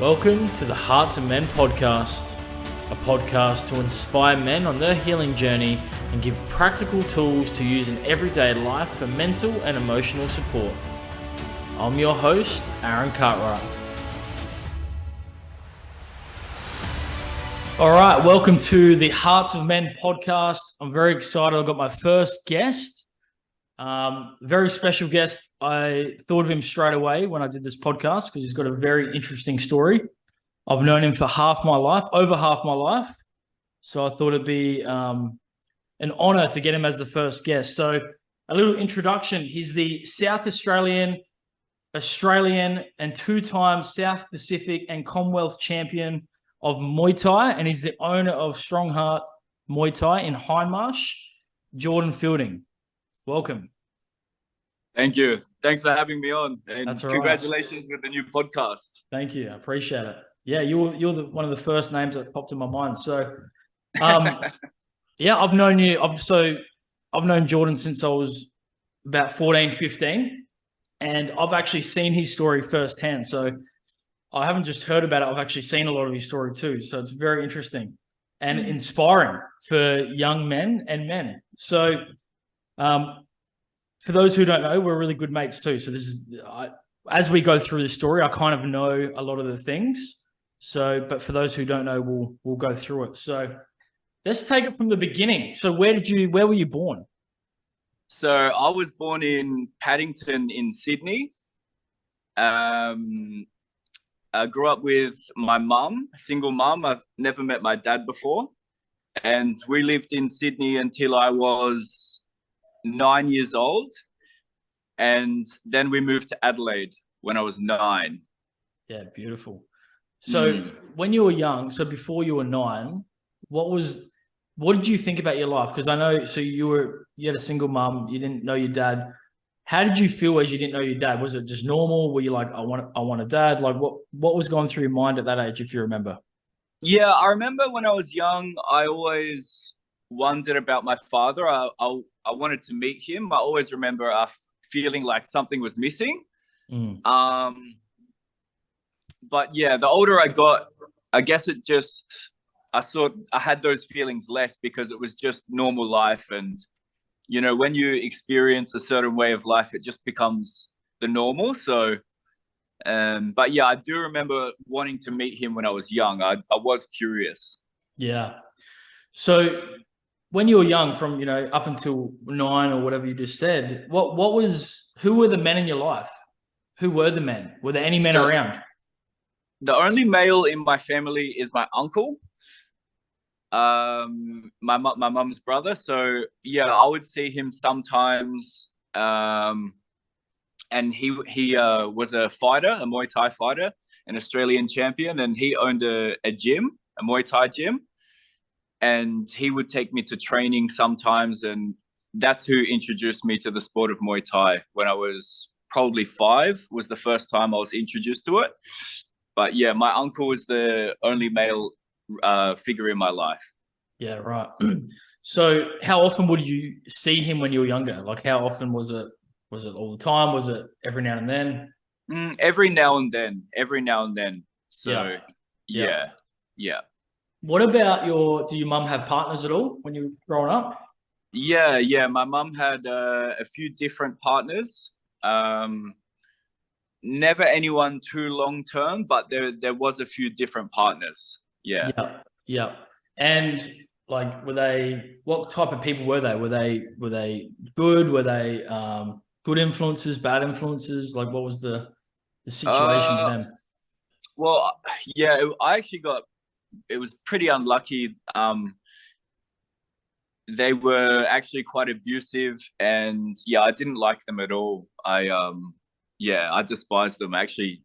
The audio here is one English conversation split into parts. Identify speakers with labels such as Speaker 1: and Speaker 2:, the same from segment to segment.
Speaker 1: Welcome to the Hearts of Men podcast, a podcast to inspire men on their healing journey and give practical tools to use in everyday life for mental and emotional support. I'm your host, Aaron Cartwright. All right, welcome to the Hearts of Men podcast. I'm very excited. I've got my first guest, very special guest. I thought of him straight away when I did this podcast because he's got a very interesting story. I've known him for over half my life. So I thought it'd be an honor to get him as the first guest. So a little introduction. He's the South Australian, and two-time South Pacific and Commonwealth champion of Muay Thai, and he's the owner of Strong Heart Muay Thai in Hindmarsh, Jordan Fielding. Welcome.
Speaker 2: Thank you. Thanks for having me on. And
Speaker 1: That's all
Speaker 2: congratulations with the new podcast.
Speaker 1: Thank you. I appreciate it. Yeah, you're one of the first names that popped in my mind. So, yeah, I've known you. I've known Jordan since I was about 14, 15, and I've actually seen his story firsthand. So I haven't just heard about it. I've actually seen a lot of his story too. So it's very interesting and inspiring for young men and men. So, for those who don't know, we're really good mates too. So as we go through the story, I kind of know a lot of the things. So, but for those who don't know, we'll go through it. So let's take it from the beginning. So where were you born?
Speaker 2: So I was born in Paddington in Sydney. I grew up with my mum, a single mum. I've never met my dad before. And we lived in Sydney until I was 9 years old. And then we moved to Adelaide when I was 9.
Speaker 1: Yeah, beautiful. So when you were young, so before you were 9, what did you think about your life? Because I know, so you had a single mum, you didn't know your dad. How did you feel as you didn't know your dad? Was it just normal? Were you like, I want a dad? Like what was going through your mind at that age, if you remember?
Speaker 2: Yeah, I remember when I was young, I always wondered about my father. I wanted to meet him. I always remember feeling like something was missing. But yeah, the older I got, I guess I had those feelings less because it was just normal life. And, you know, when you experience a certain way of life, it just becomes the normal. So, but yeah, I do remember wanting to meet him when I was young. I was curious.
Speaker 1: Yeah. So when you were young, from, up until 9 or whatever you just said, who were the men in your life? Who were the men? Were there any men around?
Speaker 2: The only male in my family is my uncle, my mum's brother. So yeah, I would see him sometimes. And he was a fighter, a Muay Thai fighter, an Australian champion, and he owned a gym, a Muay Thai gym. And he would take me to training sometimes, and that's who introduced me to the sport of Muay Thai. When I was probably 5 was the first time I was introduced to it. But yeah, my uncle was the only male figure in my life.
Speaker 1: Yeah, right. So how often would you see him when you were younger? Like how often was it? Was it all the time? Was it every now and then?
Speaker 2: Every now and then. So yeah.
Speaker 1: What about do your mum have partners at all when you were growing up?
Speaker 2: Yeah. My mum had a few different partners. Never anyone too long term, but there was a few different partners. Yeah.
Speaker 1: And like, what type of people were they? Were they good? Were they good influences, bad influences? Like, what was the situation with them?
Speaker 2: Well, yeah, it was pretty unlucky. They were actually quite abusive, and yeah, I didn't like them at all. I despised them. Actually,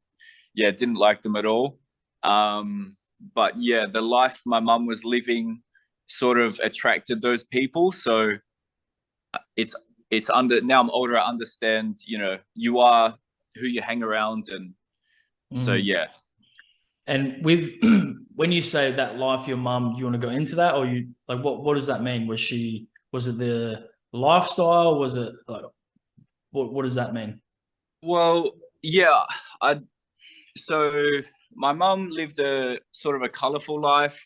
Speaker 2: yeah, didn't like them at all. But yeah, the life my mum was living sort of attracted those people. So now I'm older, I understand, you are who you hang around, and so yeah.
Speaker 1: And with when you say that life, your mum, do you want to go into that, or you like what does that mean? Was it the lifestyle? Was it like what does that mean?
Speaker 2: Well, yeah, so my mum lived a sort of a colorful life.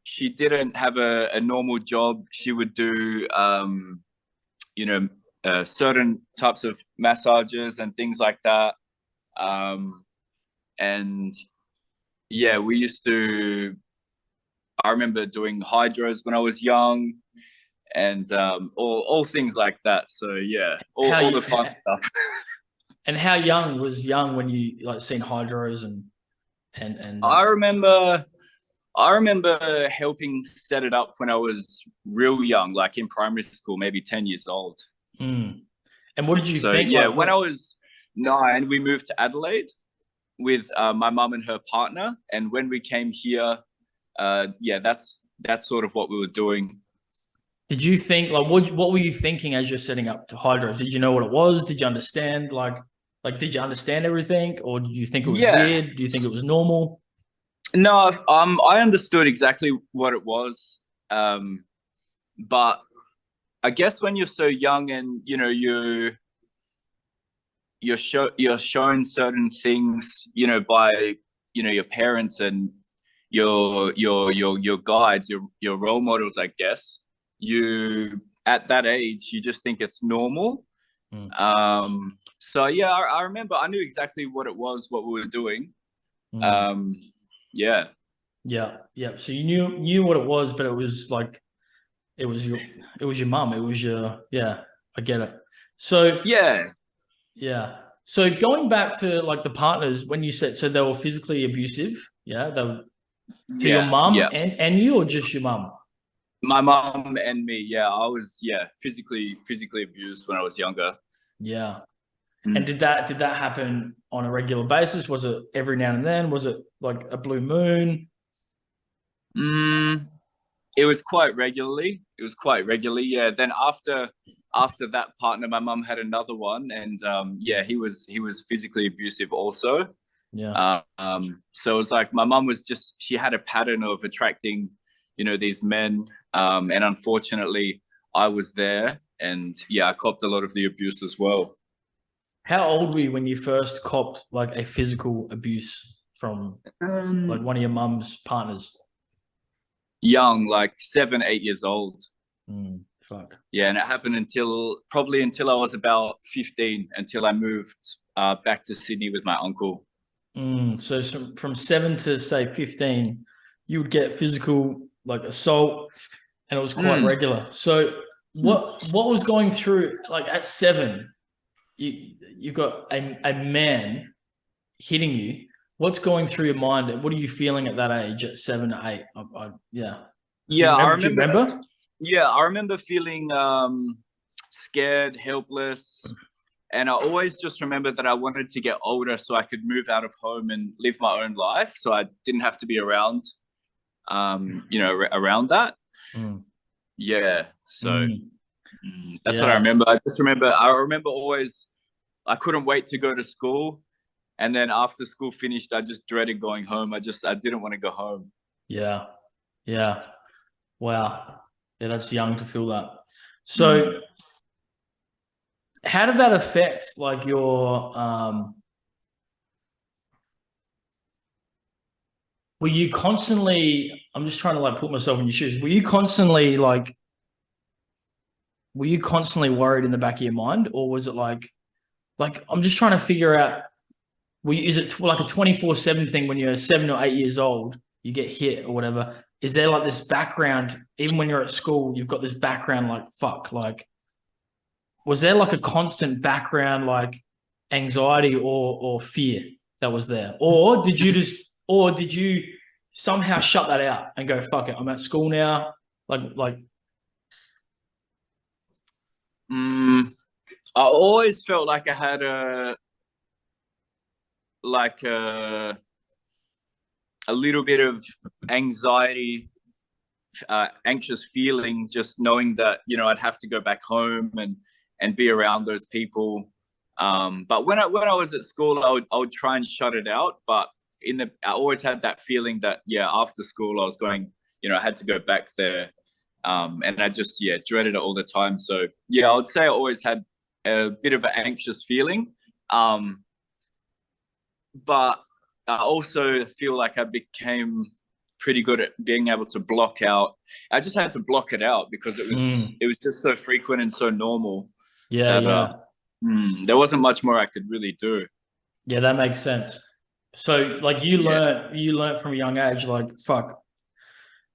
Speaker 2: She didn't have a normal job. She would do, you know, certain types of massages and things like that. And yeah, we used to, I remember doing hydros when I was young and all things like that. So yeah,
Speaker 1: How
Speaker 2: all
Speaker 1: you
Speaker 2: the fun stuff.
Speaker 1: and how young was young when you like seen hydros and
Speaker 2: I remember I remember helping set it up when I was real young, like in primary school, maybe 10 years old.
Speaker 1: mm. And what did you
Speaker 2: So
Speaker 1: think?
Speaker 2: yeah,
Speaker 1: Like
Speaker 2: when
Speaker 1: what?
Speaker 2: I was 9, we moved to Adelaide with my mum and her partner. And when we came here, yeah, that's sort of what we were doing.
Speaker 1: Did you think like what were you thinking as you're setting up to hydros? Did you know what it was? Did you understand like did you understand everything, or did you think it was
Speaker 2: Yeah,
Speaker 1: weird? Do you think it was normal?
Speaker 2: no, I understood exactly what it was, but I guess when you're so young and you're shown certain things, by your parents and your guides, your role models, I guess. You at that age, you just think it's normal.
Speaker 1: Mm,
Speaker 2: So yeah, I remember I knew exactly what it was, what we were doing.
Speaker 1: mm.
Speaker 2: Um, yeah,
Speaker 1: Yeah, yeah. So you knew what it was, but it was like it was your it was your mum. It was your yeah. I get it. So
Speaker 2: yeah,
Speaker 1: yeah. So going back to like the partners, when you said so they were physically abusive, yeah, they were to your mum
Speaker 2: yeah.
Speaker 1: and you, or just your mum?
Speaker 2: My mom and me, yeah, I was, yeah, physically abused when I was younger.
Speaker 1: Yeah. And
Speaker 2: Mm.
Speaker 1: did that happen on a regular basis? Was it every now and then? Was it like a blue moon?
Speaker 2: Mm, it was quite regularly. It was quite regularly, yeah. Then after that partner, my mum had another one, and yeah, he was physically abusive also.
Speaker 1: Yeah.
Speaker 2: So it was like my mum was just she had a pattern of attracting, these men, and unfortunately, I was there, and yeah, I copped a lot of the abuse as well.
Speaker 1: How old were you when you first copped like a physical abuse from like
Speaker 2: Um,
Speaker 1: one of your mum's partners?
Speaker 2: Young, like 7, 8 years old.
Speaker 1: Fuck.
Speaker 2: Yeah, and it happened until I was about 15, until I moved back to Sydney with my uncle.
Speaker 1: So from 7 to say 15, you would get physical like assault, and it was quite
Speaker 2: Mm.
Speaker 1: regular. So what was going through like at 7? You got a man hitting you. What's going through your mind? What are you feeling at that age at 7 to 8? Yeah. Do you
Speaker 2: Yeah, I
Speaker 1: remember? Do you
Speaker 2: remember.
Speaker 1: remember?
Speaker 2: Yeah, I remember feeling scared, helpless, and I always just remember that I wanted to get older so I could move out of home and live my own life, so I didn't have to be around, around that.
Speaker 1: Mm,
Speaker 2: Yeah, so
Speaker 1: mm,
Speaker 2: that's what I
Speaker 1: yeah.
Speaker 2: remember. I remember always I couldn't wait to go to school, and then after school finished, I just dreaded going home. I didn't want to go home.
Speaker 1: Yeah. Yeah. Wow. Yeah, that's young to feel that. So
Speaker 2: Mm.
Speaker 1: how did that affect like your were you constantly I'm just trying to like put myself in your shoes. Were you constantly worried in the back of your mind, or was it like I'm just trying to figure out is it like a 24/7 thing when you're 7 or 8 years old, you get hit or whatever? Is there like this background, even when you're at school, you've got this background like fuck, like was there like a constant background like anxiety or fear that was there? Or did you somehow shut that out and go, fuck it, I'm at school now? Like
Speaker 2: Mm. I always felt like I had like a little bit of anxiety, anxious feeling, just knowing that I'd have to go back home and be around those people. But when I was at school, I would try and shut it out. But I always had that feeling that yeah, after school I was going, I had to go back there, and I just dreaded it all the time. So yeah, I would say I always had a bit of an anxious feeling, but I also feel like I became pretty good at being able to block out. I just had to block it out because it was just so frequent and so normal
Speaker 1: Yeah,
Speaker 2: that
Speaker 1: yeah.
Speaker 2: there wasn't much more I could really do.
Speaker 1: Yeah, that makes sense. So like
Speaker 2: Yeah.
Speaker 1: you learned from a young age, like fuck,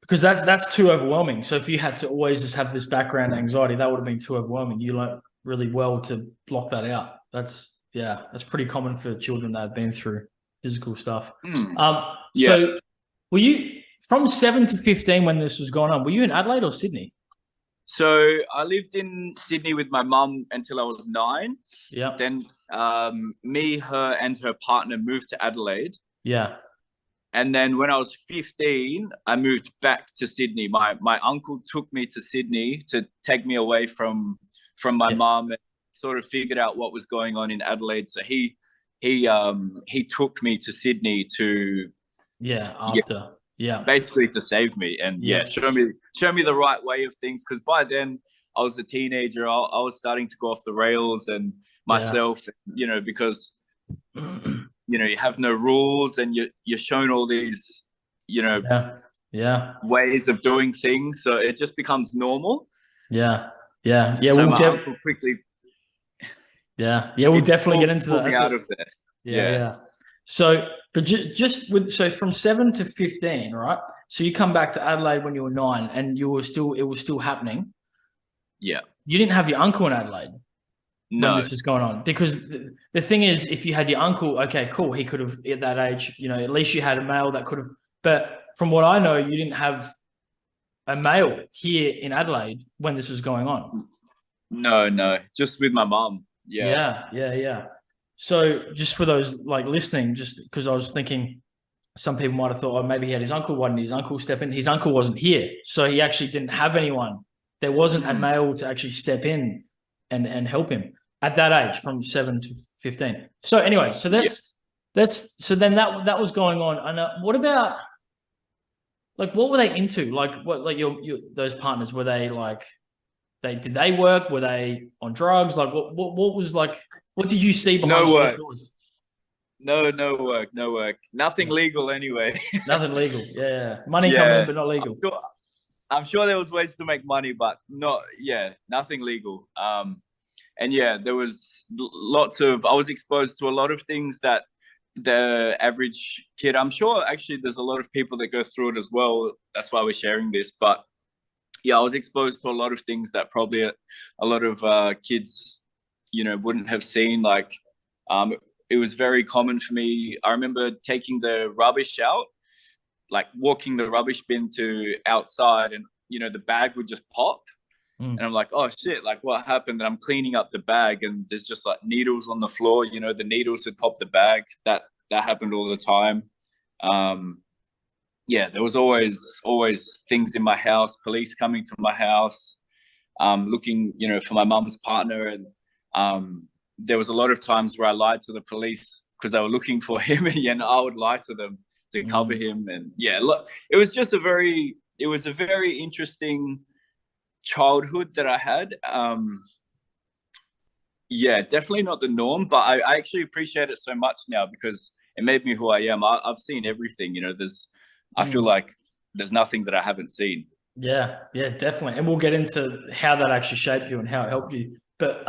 Speaker 1: because that's too overwhelming. So if you had to always just have this background anxiety, that would have been too overwhelming. You learned really well to block that out. That's pretty common for children that have been through physical stuff.
Speaker 2: Mm. Yeah.
Speaker 1: So were you from 7 to 15 when this was going on? Were you in Adelaide or Sydney?
Speaker 2: So I lived in Sydney with my mum until I was 9.
Speaker 1: Yeah,
Speaker 2: Then me, her, and her partner moved to Adelaide.
Speaker 1: yeah,
Speaker 2: And then when I was 15, I moved back to Sydney. My uncle took me to Sydney to take me away from my
Speaker 1: yeah,
Speaker 2: mum and sort of figured out what was going on in Adelaide. So he took me to Sydney to
Speaker 1: yeah.
Speaker 2: yeah,
Speaker 1: After, yeah,
Speaker 2: basically to save me and
Speaker 1: yeah,
Speaker 2: show me the right way of things. Because by then I was a teenager. I was starting to go off the rails and
Speaker 1: yeah.
Speaker 2: myself, because you have no rules and you're shown all these
Speaker 1: Yeah, yeah,
Speaker 2: ways of doing things, so it just becomes normal.
Speaker 1: yeah, yeah, yeah.
Speaker 2: So my uncle quickly
Speaker 1: Yeah, we'll definitely get into that.
Speaker 2: pulled me
Speaker 1: That's
Speaker 2: out
Speaker 1: it.
Speaker 2: of there.
Speaker 1: Yeah,
Speaker 2: Yeah,
Speaker 1: yeah. So, but just with from 7 to 15, right? So you come back to Adelaide when you were 9, and it was still happening.
Speaker 2: yeah.
Speaker 1: You didn't have your uncle in Adelaide when
Speaker 2: No,
Speaker 1: this was going on, because the thing is, if you had your uncle, okay, cool, he could have at that age, at least you had a male that could have. But from what I know, you didn't have a male here in Adelaide when this was going on.
Speaker 2: no, just with my mum. Yeah.
Speaker 1: Yeah, yeah, yeah. So just for those like listening, just because I was thinking some people might have thought, oh, maybe he had his uncle. Why didn't his uncle step in? His uncle wasn't here. So he actually didn't have anyone. There wasn't a
Speaker 2: Mm.
Speaker 1: male to actually step in and help him at that age from 7 to 15. So anyway, so
Speaker 2: Yeah.
Speaker 1: so then that was going on. And what about like what were they into? Like what like your those partners, were they like did they work? Were they on drugs? Like what was like what did you see behind
Speaker 2: No
Speaker 1: closed
Speaker 2: work.
Speaker 1: doors?
Speaker 2: No work. No work. Nothing legal anyway.
Speaker 1: Nothing legal. Yeah. Money coming in
Speaker 2: Yeah.
Speaker 1: but not
Speaker 2: I'm
Speaker 1: legal.
Speaker 2: sure, I'm sure there was ways to make money, but not. Yeah, nothing legal. And yeah, there was lots of. I was exposed to a lot of things that the average kid. I'm sure actually there's a lot of people that go through it as well. That's why we're sharing this. But yeah, I was exposed to a lot of things that probably a lot of kids, wouldn't have seen. Like, it was very common for me. I remember taking the rubbish out, like walking the rubbish bin to outside, and the bag would just pop.
Speaker 1: Mm.
Speaker 2: And I'm like, oh shit, like what happened? And I'm cleaning up the bag and there's just like needles on the floor. The needles had popped the bag. That happened all the time. Yeah, there was always things in my house, police coming to my house, looking, for my mum's partner. And there was a lot of times where I lied to the police because they were looking for him, and I would lie to them to cover
Speaker 1: Mm.
Speaker 2: him. And yeah, look, it was a very interesting childhood that I had. Yeah, definitely not the norm, but I actually appreciate it so much now because it made me who I am. I've seen everything. I feel
Speaker 1: Mm.
Speaker 2: like there's nothing that I haven't seen.
Speaker 1: Yeah, yeah, definitely. And we'll get into how that actually shaped you and how it helped you. But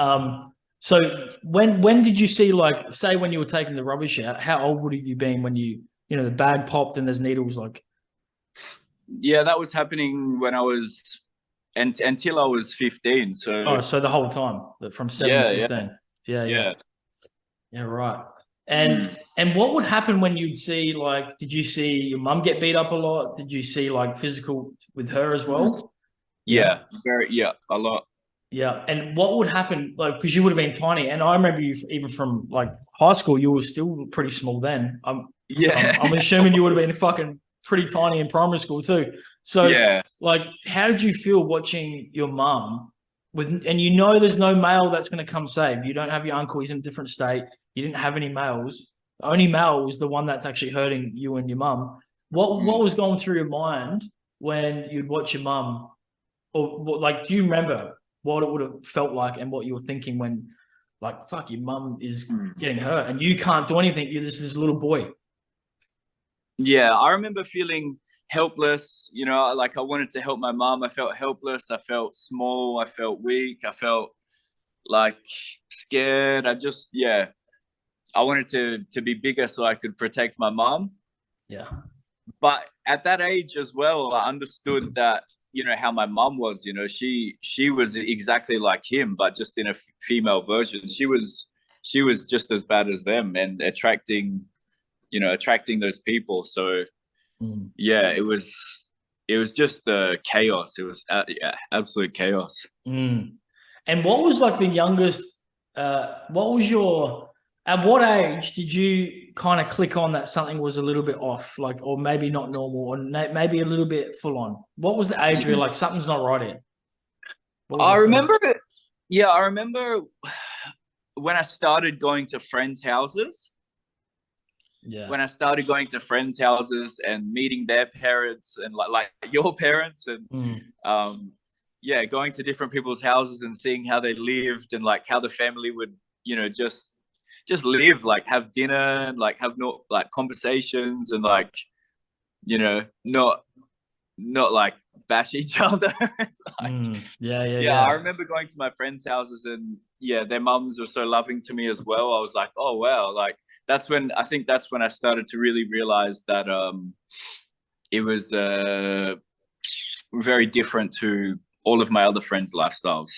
Speaker 1: so when did you see, like, say when you were taking the rubbish out, how old would have you been when the bag popped and there's needles like
Speaker 2: Yeah, that was happening when I was and until I was 15. So
Speaker 1: so the whole time from 7 to
Speaker 2: yeah,
Speaker 1: 15. Yeah, yeah.
Speaker 2: yeah.
Speaker 1: Yeah, right.
Speaker 2: Mm.
Speaker 1: And what would happen when you'd see, like, did you see your mum get beat up a lot? Did you see like physical with her as well? Yeah.
Speaker 2: Yeah, a lot.
Speaker 1: Yeah. And what would happen, like, because you would have been tiny, and I remember you even from like high school, you were still pretty small then.
Speaker 2: Yeah.
Speaker 1: I'm assuming you would have been fucking pretty tiny in primary school too. So,
Speaker 2: Yeah.
Speaker 1: like, how did you feel watching your mum and there's no male that's going to come save. You don't have your uncle; he's in a different state. You didn't have any males. The only male was the one that's actually hurting you and your mum. What was going through your mind when you'd watch your mum, or like, do you remember what it would have felt like and what you were thinking when, like, fuck, your mum is getting hurt and you can't do anything. You're this little boy.
Speaker 2: Yeah, I remember feeling helpless. Like I wanted to help my mom. I felt helpless. I felt small. I felt weak. I felt like scared. Yeah, I wanted to be bigger so I could protect my mom.
Speaker 1: Yeah.
Speaker 2: But at that age as well, I understood that how my mom was. She was exactly like him, but just in a female version. She was just as bad as them and attracting those people. So
Speaker 1: Mm.
Speaker 2: yeah, it was just chaos. It was yeah, absolute chaos.
Speaker 1: Mm. And what was like the youngest? What was your? At what age did you kind of click on that something was a little bit off, like, or maybe not normal, or maybe a little bit full on? What was the age where you're like something's not right here? What was
Speaker 2: I
Speaker 1: the first?
Speaker 2: remember, yeah, I remember when I started going to friends' houses.
Speaker 1: Yeah.
Speaker 2: When I started going to friends' houses and meeting their parents and like your parents and
Speaker 1: Mm.
Speaker 2: um yeah, going to different people's houses and seeing how they lived and like how the family would, just live, like have dinner and like have no like conversations and like, not like bash each other. Like,
Speaker 1: Yeah. Yeah.
Speaker 2: yeah, I
Speaker 1: Yeah.
Speaker 2: remember going to my friends' houses and yeah, their mums were so loving to me as well. I was like, oh wow, like that's when I started to really realize that it was very different to all of my other friends' lifestyles.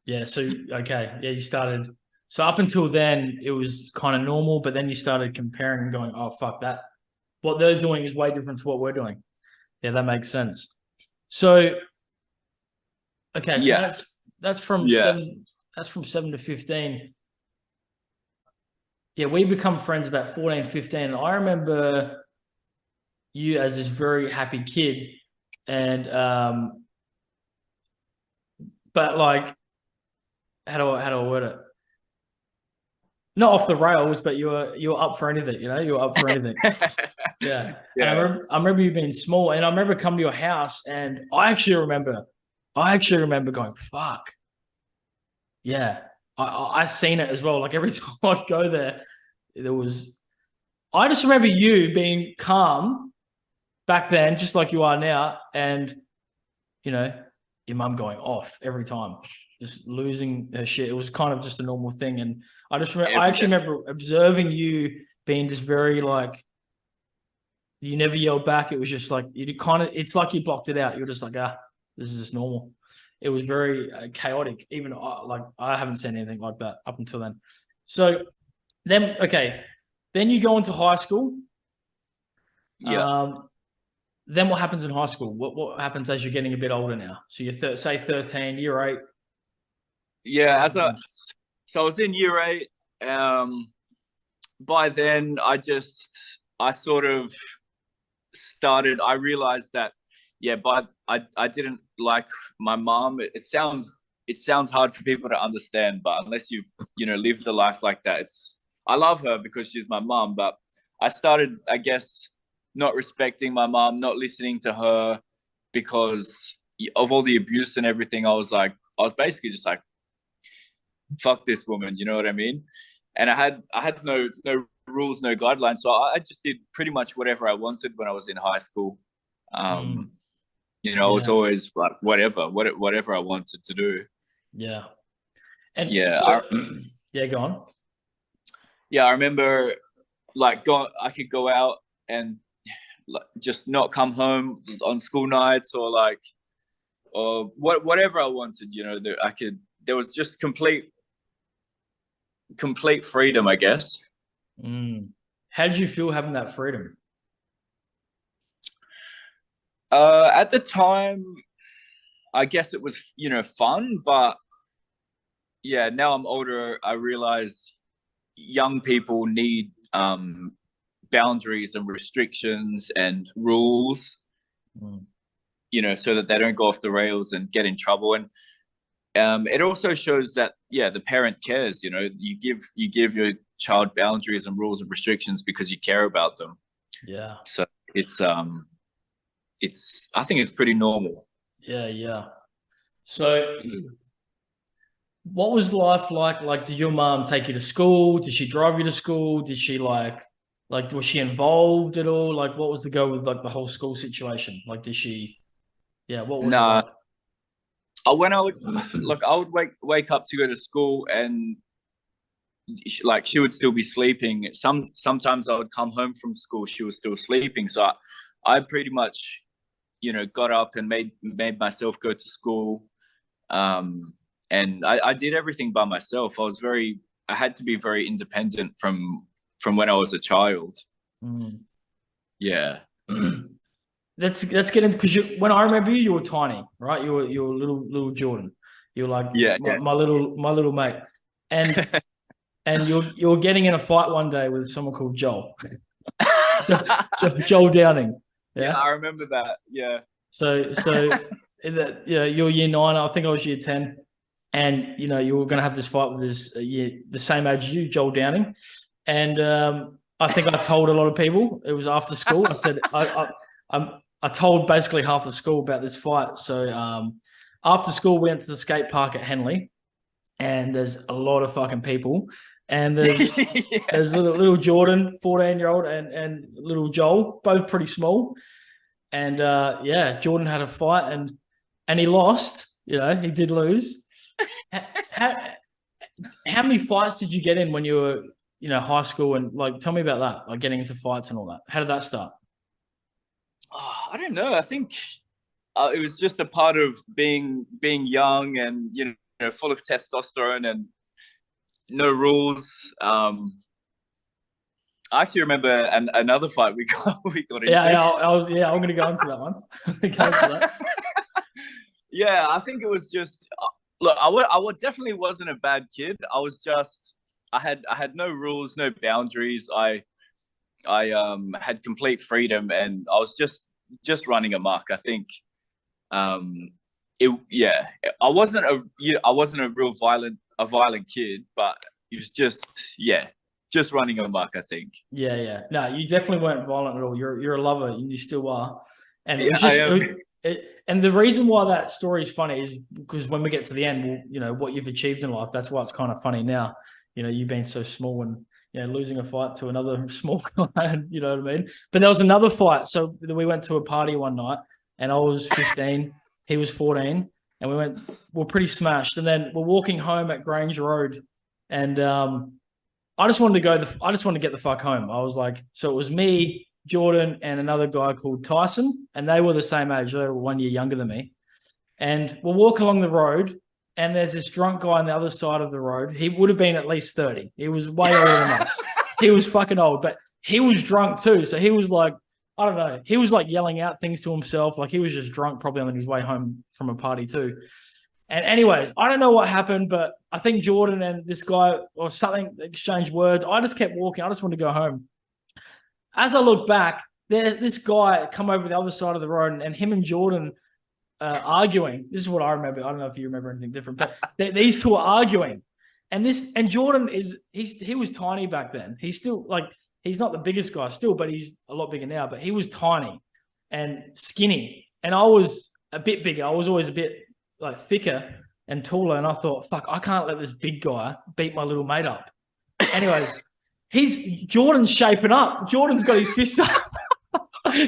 Speaker 1: Yeah. So okay. Yeah. You started. So up until then, it was kind of normal, but then you started comparing and going, "Oh fuck that! What they're doing is way different to what we're doing." Yeah, that makes sense. So okay, so
Speaker 2: Yeah,
Speaker 1: that's from
Speaker 2: yeah,
Speaker 1: 7. That's from 7 to 15. Yeah, we become friends about 14, 15. I remember you as this very happy kid, and but like, how do I word it? Not off the rails, but you were up for anything. You were up for anything. Yeah, and I
Speaker 2: yeah,
Speaker 1: remember I remember you being small, and I remember coming to your house, and I actually remember going, "Fuck, yeah." I seen it as well. Like every time I'd go there, there was. I just remember you being calm back then, just like you are now, and you know, your mum going off every time, just losing her shit. It was kind of just a normal thing, and I
Speaker 2: every
Speaker 1: actually
Speaker 2: day.
Speaker 1: remember observing you being just very like you never yelled back. It was just like you kind of. It's like you blocked it out. You're just like this is just normal. It was very chaotic. Even like I haven't seen anything like that up until then. So then, okay, then you go into high school.
Speaker 2: Yeah,
Speaker 1: Um, then what happens in high school? What happens as you're getting a bit older now? So you're say 13, year 8. What
Speaker 2: yeah.
Speaker 1: happens?
Speaker 2: So I was in year eight. By then, I sort of started. I realized that yeah, but I didn't like my mom. It sounds hard for people to understand, but unless you've lived a life like that, I love her because she's my mom, but I started, I guess, not respecting my mom, not listening to her because of all the abuse and everything. I was basically just like, fuck this woman, you know what I mean? And I had no rules, no guidelines, so I just did pretty much whatever I wanted when I was in high school.
Speaker 1: Mm,
Speaker 2: Um, I was
Speaker 1: yeah,
Speaker 2: always like whatever I wanted to do.
Speaker 1: yeah. And
Speaker 2: Yeah,
Speaker 1: so, yeah, go on.
Speaker 2: I remember like I could go out and like, just not come home on school nights or whatever I wanted. There was just complete freedom, I guess.
Speaker 1: How did you feel having that freedom?
Speaker 2: At the time, I guess it was fun, but yeah, now I'm older, I realize young people need boundaries and restrictions and rules,
Speaker 1: Mm,
Speaker 2: so that they don't go off the rails and get in trouble. And it also shows that yeah, the parent cares. You give your child boundaries and rules and restrictions because you care about them.
Speaker 1: yeah,
Speaker 2: So it's I think it's pretty normal.
Speaker 1: yeah, yeah. So, what was life like? Like, did your mom take you to school? Did she drive you to school? Did she like? Like, was she involved at all? Like, what was the go with like the whole school situation? Like, did she? Yeah, what was it
Speaker 2: Nah,
Speaker 1: like?
Speaker 2: when I would look, I would wake up to go to school, and like she would still be sleeping. Sometimes I would come home from school, she was still sleeping. So I pretty much, got up and made myself go to school. Um, and I did everything by myself. I had to be very independent from when I was a child.
Speaker 1: Mm.
Speaker 2: Yeah.
Speaker 1: Let's get into, because when I remember you, you were tiny, right? You were little Jordan. You were like
Speaker 2: Yeah,
Speaker 1: my little mate, and you're getting in a fight one day with someone called Joel. Joel Downing.
Speaker 2: yeah,
Speaker 1: Yeah.
Speaker 2: I remember that. Yeah.
Speaker 1: So you're year 9. I think I was year 10, and you were going to have this fight with the same age as you, Joel Downing, and I think I told a lot of people. It was after school. I said I told basically half the school about this fight. So after school, we went to the skate park at Henley, and there's a lot of fucking people, and there's
Speaker 2: Yeah.
Speaker 1: there's little Jordan, 14-year-old, and little Joel, both pretty small. And yeah, Jordan had a fight, and he lost. He did lose. How many fights did you get in when you were, high school? And like, tell me about that, like getting into fights and all that. How did that start?
Speaker 2: I don't know. I think it was just a part of being young and full of testosterone and no rules. I actually remember another fight we got into.
Speaker 1: I'm going to go into that one.
Speaker 2: Yeah, I think it was just look. Definitely wasn't a bad kid. I had no rules, no boundaries. I had complete freedom, and I was just running amok. I think it yeah. I wasn't a violent kid, but it was just running amok, I think.
Speaker 1: Yeah. No, you definitely weren't violent at all. You're a lover, and you still are. And it
Speaker 2: Yeah,
Speaker 1: was
Speaker 2: I
Speaker 1: just,
Speaker 2: am.
Speaker 1: and the reason why that story is funny is because when we get to the end, what you've achieved in life. That's why it's kind of funny now. You've been so small and losing a fight to another small guy. You know what I mean? But there was another fight. So we went to a party one night, and I was 15, he was 14, and we're pretty smashed. And then we're walking home at Grange Road, and I just wanted to get the fuck home. I was like, so it was me, Jordan, and another guy called Tyson, and they were the same age. They were 1 year younger than me. And we're walking along the road, and there's this drunk guy on the other side of the road. He would have been at least 30. He was way older than us. He was fucking old, but he was drunk too. So he was like, I don't know. He was like yelling out things to himself. Like he was just drunk probably on his way home from a party too. And anyways, I don't know what happened, but I think Jordan and this guy or something exchanged words. I just kept walking. I just wanted to go home. As I look back, this guy come over the other side of the road, and him and Jordan arguing. This is what I remember. I don't know if you remember anything different, but these two are arguing. And Jordan he was tiny back then. He's still he's not the biggest guy still, but he's a lot bigger now. But he was tiny and skinny, and I was a bit bigger. I was always a bit like thicker and taller, and I thought, fuck, I can't let this big guy beat my little mate up. Anyways, Jordan's shaping up. Jordan's got his fists up.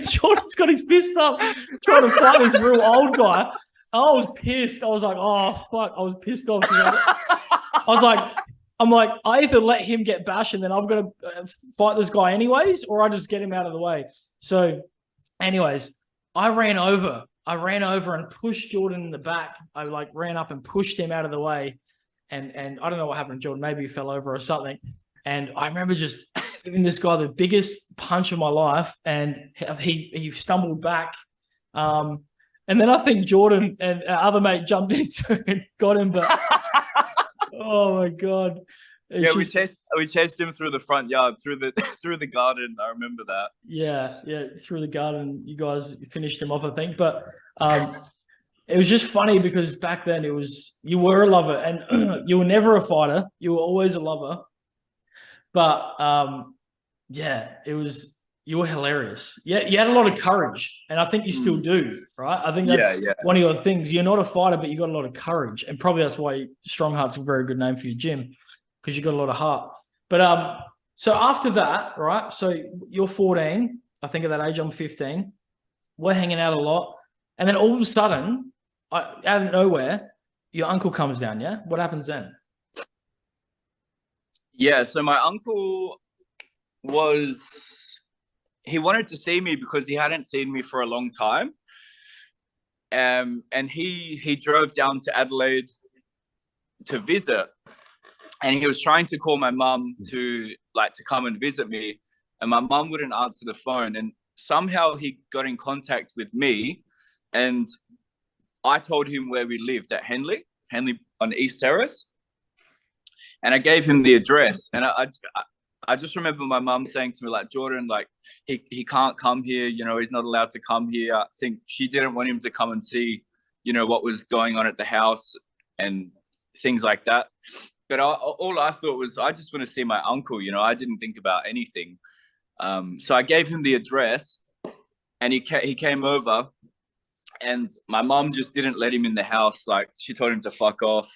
Speaker 1: Jordan's got his fists up, trying to fight this real old guy. I was pissed. I was like, oh fuck, I was pissed off. I'm like, I either let him get bashed and then I'm gonna fight this guy anyways, or I just get him out of the way. So, anyways, I ran over and pushed Jordan in the back. I ran up and pushed him out of the way. And I don't know what happened to Jordan. Maybe he fell over or something. And I remember just giving this guy the biggest punch of my life. And he stumbled back. And then I think Jordan and our other mate jumped into and got him. But oh my God.
Speaker 2: We chased him through the front yard, through the garden. I remember that.
Speaker 1: Yeah, through the garden. You guys finished him off, I think. But it was just funny because back then you were a lover, and you were never a fighter. You were always a lover. But you were hilarious. Yeah, you had a lot of courage, and I think you still do, right? I think that's one of your things. You're not a fighter, but you got a lot of courage, and probably that's why Strong Heart's a very good name for your gym, because you got a lot of heart. But So after that, right? So you're 14. I think at that age, I'm 15. We're hanging out a lot. And then all of a sudden, out of nowhere, your uncle comes down, yeah? What happens then?
Speaker 2: Yeah, so my uncle he wanted to see me because he hadn't seen me for a long time. And he drove down to Adelaide to visit, and he was trying to call my mum to come and visit me, and my mum wouldn't answer the phone, and somehow he got in contact with me, and I told him where we lived at Henley on East Terrace, and I gave him the address, and I just remember my mum saying to me, like, Jordan, like, he can't come here, you know, he's not allowed to come here. I think she didn't want him to come and see, you know, what was going on at the house and things like that. But all I thought was, I just want to see my uncle, you know, I didn't think about anything. So I gave him the address, and he came over, and my mom just didn't let him in the house. Like, she told him to fuck off.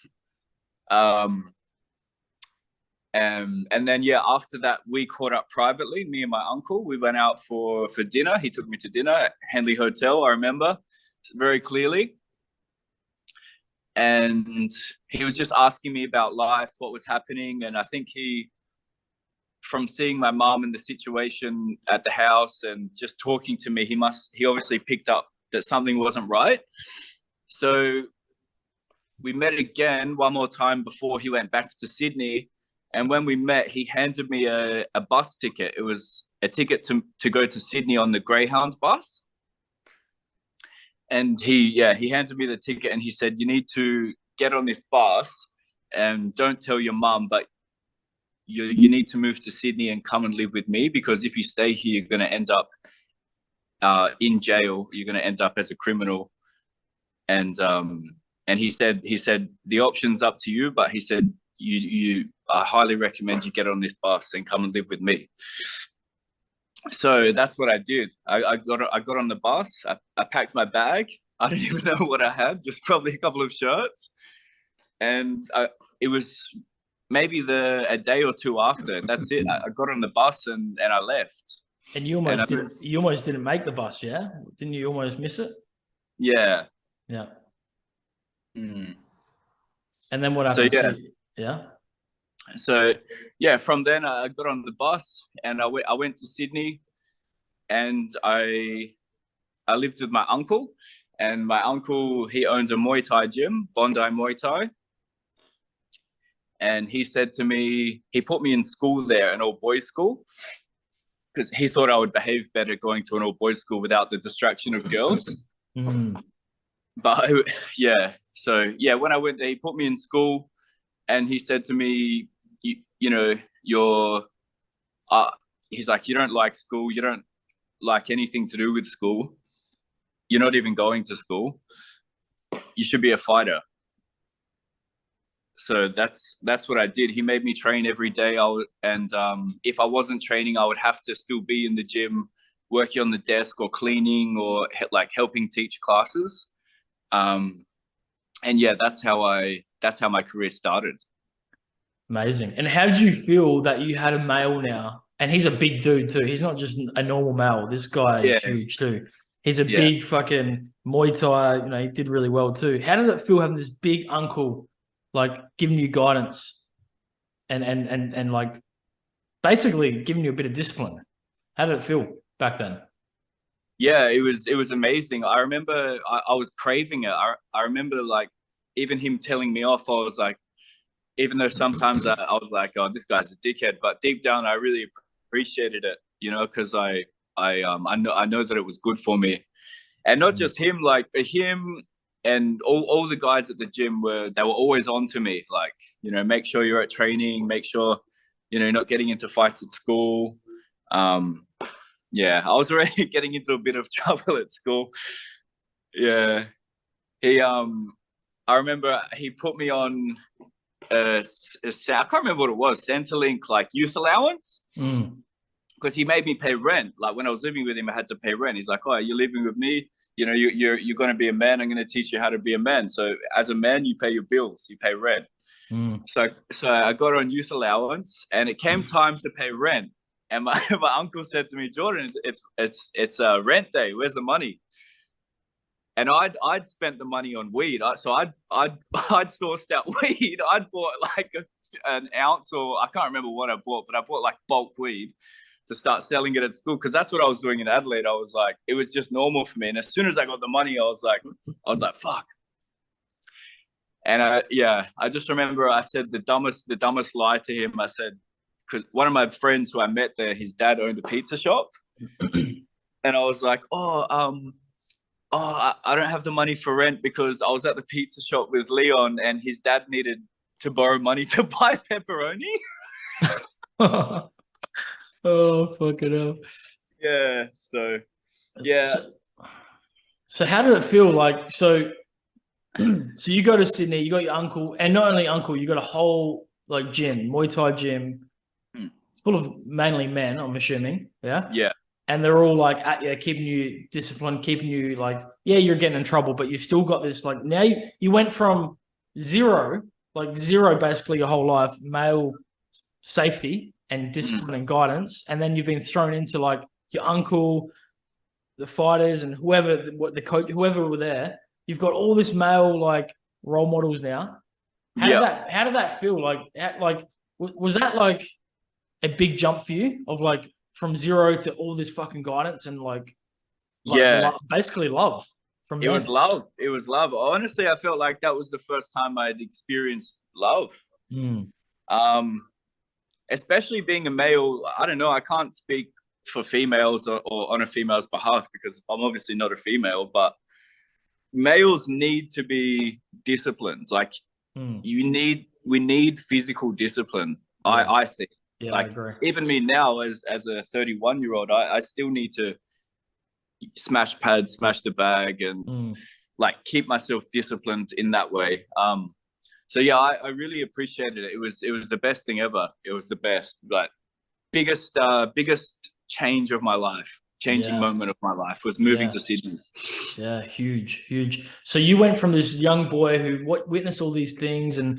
Speaker 2: And then, yeah, after that, we caught up privately, me and my uncle. We went out for dinner. He took me to dinner at Henley Hotel, I remember very clearly. And he was just asking me about life, what was happening. And I think from seeing my mom and the situation at the house and just talking to me, he obviously picked up that something wasn't right. So we met again one more time before he went back to Sydney. And when we met, he handed me a bus ticket. It was a ticket to go to Sydney on the Greyhound bus. And he handed me the ticket, and he said, you need to get on this bus and don't tell your mum, but you need to move to Sydney and come and live with me, because if you stay here, you're going to end up in jail. You're going to end up as a criminal. And he said the option's up to you, but he said, I highly recommend you get on this bus and come and live with me. So that's what I did. I got on the bus. I packed my bag. I don't even know what I had, just probably a couple of shirts. And it was maybe a day or two after. That's it. I got on the bus and I left.
Speaker 1: And you almost didn't make the bus, yeah? Didn't you almost miss it?
Speaker 2: Yeah.
Speaker 1: Yeah.
Speaker 2: Mm.
Speaker 1: And then what happened?
Speaker 2: So,
Speaker 1: yeah.
Speaker 2: So, yeah, from then I got on the bus and I went to Sydney, and I lived with my uncle. And my uncle, he owns a Muay Thai gym, Bondi Muay Thai. And he said to me, he put me in school there, an all boys school, because he thought I would behave better going to an all boys school without the distraction of girls. But yeah, so yeah, when I went there, he put me in school, and he said to me, you know, he's like, you don't like school, you don't like anything to do with school, you're not even going to school, you should be a fighter. So that's what I did. He made me train every day. If I wasn't training, I would have to still be in the gym, working on the desk or cleaning or like helping teach classes. And yeah, that's how my career started.
Speaker 1: Amazing. And how did you feel that you had a male now? And he's a big dude too. He's not just a normal male. This guy is huge too. He's a big fucking Muay Thai. You know, he did really well too. How did it feel having this big uncle, like, giving you guidance and like basically giving you a bit of discipline? How did it feel back then?
Speaker 2: Yeah, it was amazing. I remember I was craving it. I remember, like, even him telling me off, I was like, even though sometimes I was like, oh, this guy's a dickhead, but deep down I really appreciated it, you know, because I know that it was good for me. And not just him, like him and all the guys at the gym were always on to me, like, you know, make sure you're at training, make sure, you know, you're not getting into fights at school. Yeah, I was already getting into a bit of trouble at school. Yeah. I remember he put me on I can't remember what it was, Centrelink, like youth allowance, because he made me pay rent. Like when I was living with him, I had to pay rent. He's like, "Oh, you're living with me. You know, you're going to be a man. I'm going to teach you how to be a man. So as a man, you pay your bills, you pay rent."
Speaker 1: Mm.
Speaker 2: So I got on youth allowance, and it came time to pay rent. And my, my uncle said to me, Jordan, it's rent day. Where's the money? And I'd spent the money on weed. So I'd sourced out weed. I'd bought like an ounce, or I can't remember what I bought, but I bought like bulk weed to start selling it at school, because that's what I was doing in Adelaide. I was like, it was just normal for me. And as soon as I got the money, I was like, fuck. And I just remember I said the dumbest lie to him. I said, because one of my friends who I met there, his dad owned a pizza shop, and I was like, I don't have the money for rent because I was at the pizza shop with Leon, and his dad needed to borrow money to buy pepperoni.
Speaker 1: Oh, fuck it up.
Speaker 2: Yeah. So yeah.
Speaker 1: So how did it feel like? So you go to Sydney, you got your uncle, and not only uncle, you got a whole like gym, Muay Thai gym, full of mainly men, I'm assuming. Yeah.
Speaker 2: Yeah.
Speaker 1: And they're all like at you, keeping you disciplined, keeping you like, yeah, you're getting in trouble, but you've still got this like, now you went from zero basically your whole life, male safety and discipline and guidance, and then you've been thrown into like your uncle, the fighters, and whoever, the coach, whoever were there. You've got all this male like role models now. How did that feel? Like was that like a big jump for you of like from zero to all this fucking guidance and basically love from
Speaker 2: it
Speaker 1: men?
Speaker 2: was love. It was love. Honestly, I felt like that was the first time I'd experienced love. Especially being a male. I don't know, I can't speak for females or on a female's behalf, because I'm obviously not a female, but males need to be disciplined. Like we need physical discipline. I think.
Speaker 1: Yeah,
Speaker 2: like,
Speaker 1: I agree.
Speaker 2: even me now as a 31-year-old, I still need to smash pads, smash the bag, and like keep myself disciplined in that way. So yeah, I really appreciated it. It was the best thing ever. It was the best, like biggest change of my life. Changing moment of my life was moving to Sydney.
Speaker 1: Yeah, huge. So you went from this young boy who witnessed all these things and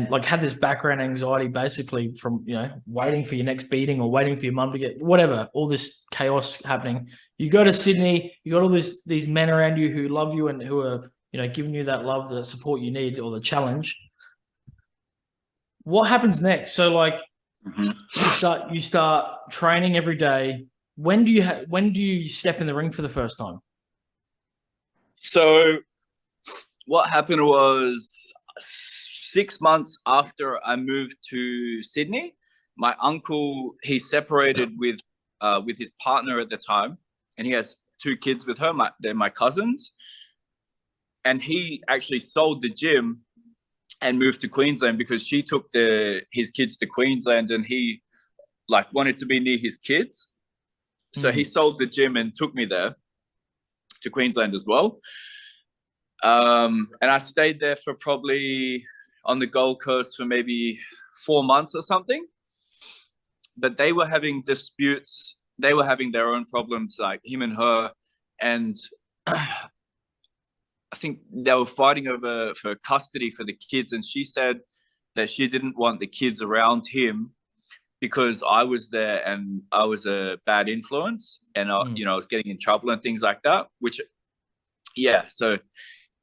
Speaker 1: like had this background anxiety, basically from waiting for your next beating or waiting for your mum to get whatever, all this chaos happening. You go to Sydney, you got all these men around you who love you and who are giving you that love, the support you need, or the challenge. What happens next? So like you start training every day. When do you step in the ring for the first time?
Speaker 2: So what happened was 6 months after I moved to Sydney, my uncle, he separated with his partner at the time, and he has 2 kids with her. They're my cousins. And he actually sold the gym and moved to Queensland because she took his kids to Queensland, and he like wanted to be near his kids. So he sold the gym and took me there to Queensland as well. And I stayed there for probably on the Gold Coast for maybe 4 months or something. But they were having disputes. They were having their own problems, like him and her. And I think they were fighting for custody for the kids. And she said that she didn't want the kids around him because I was there and I was a bad influence, and I was getting in trouble and things like that, which, so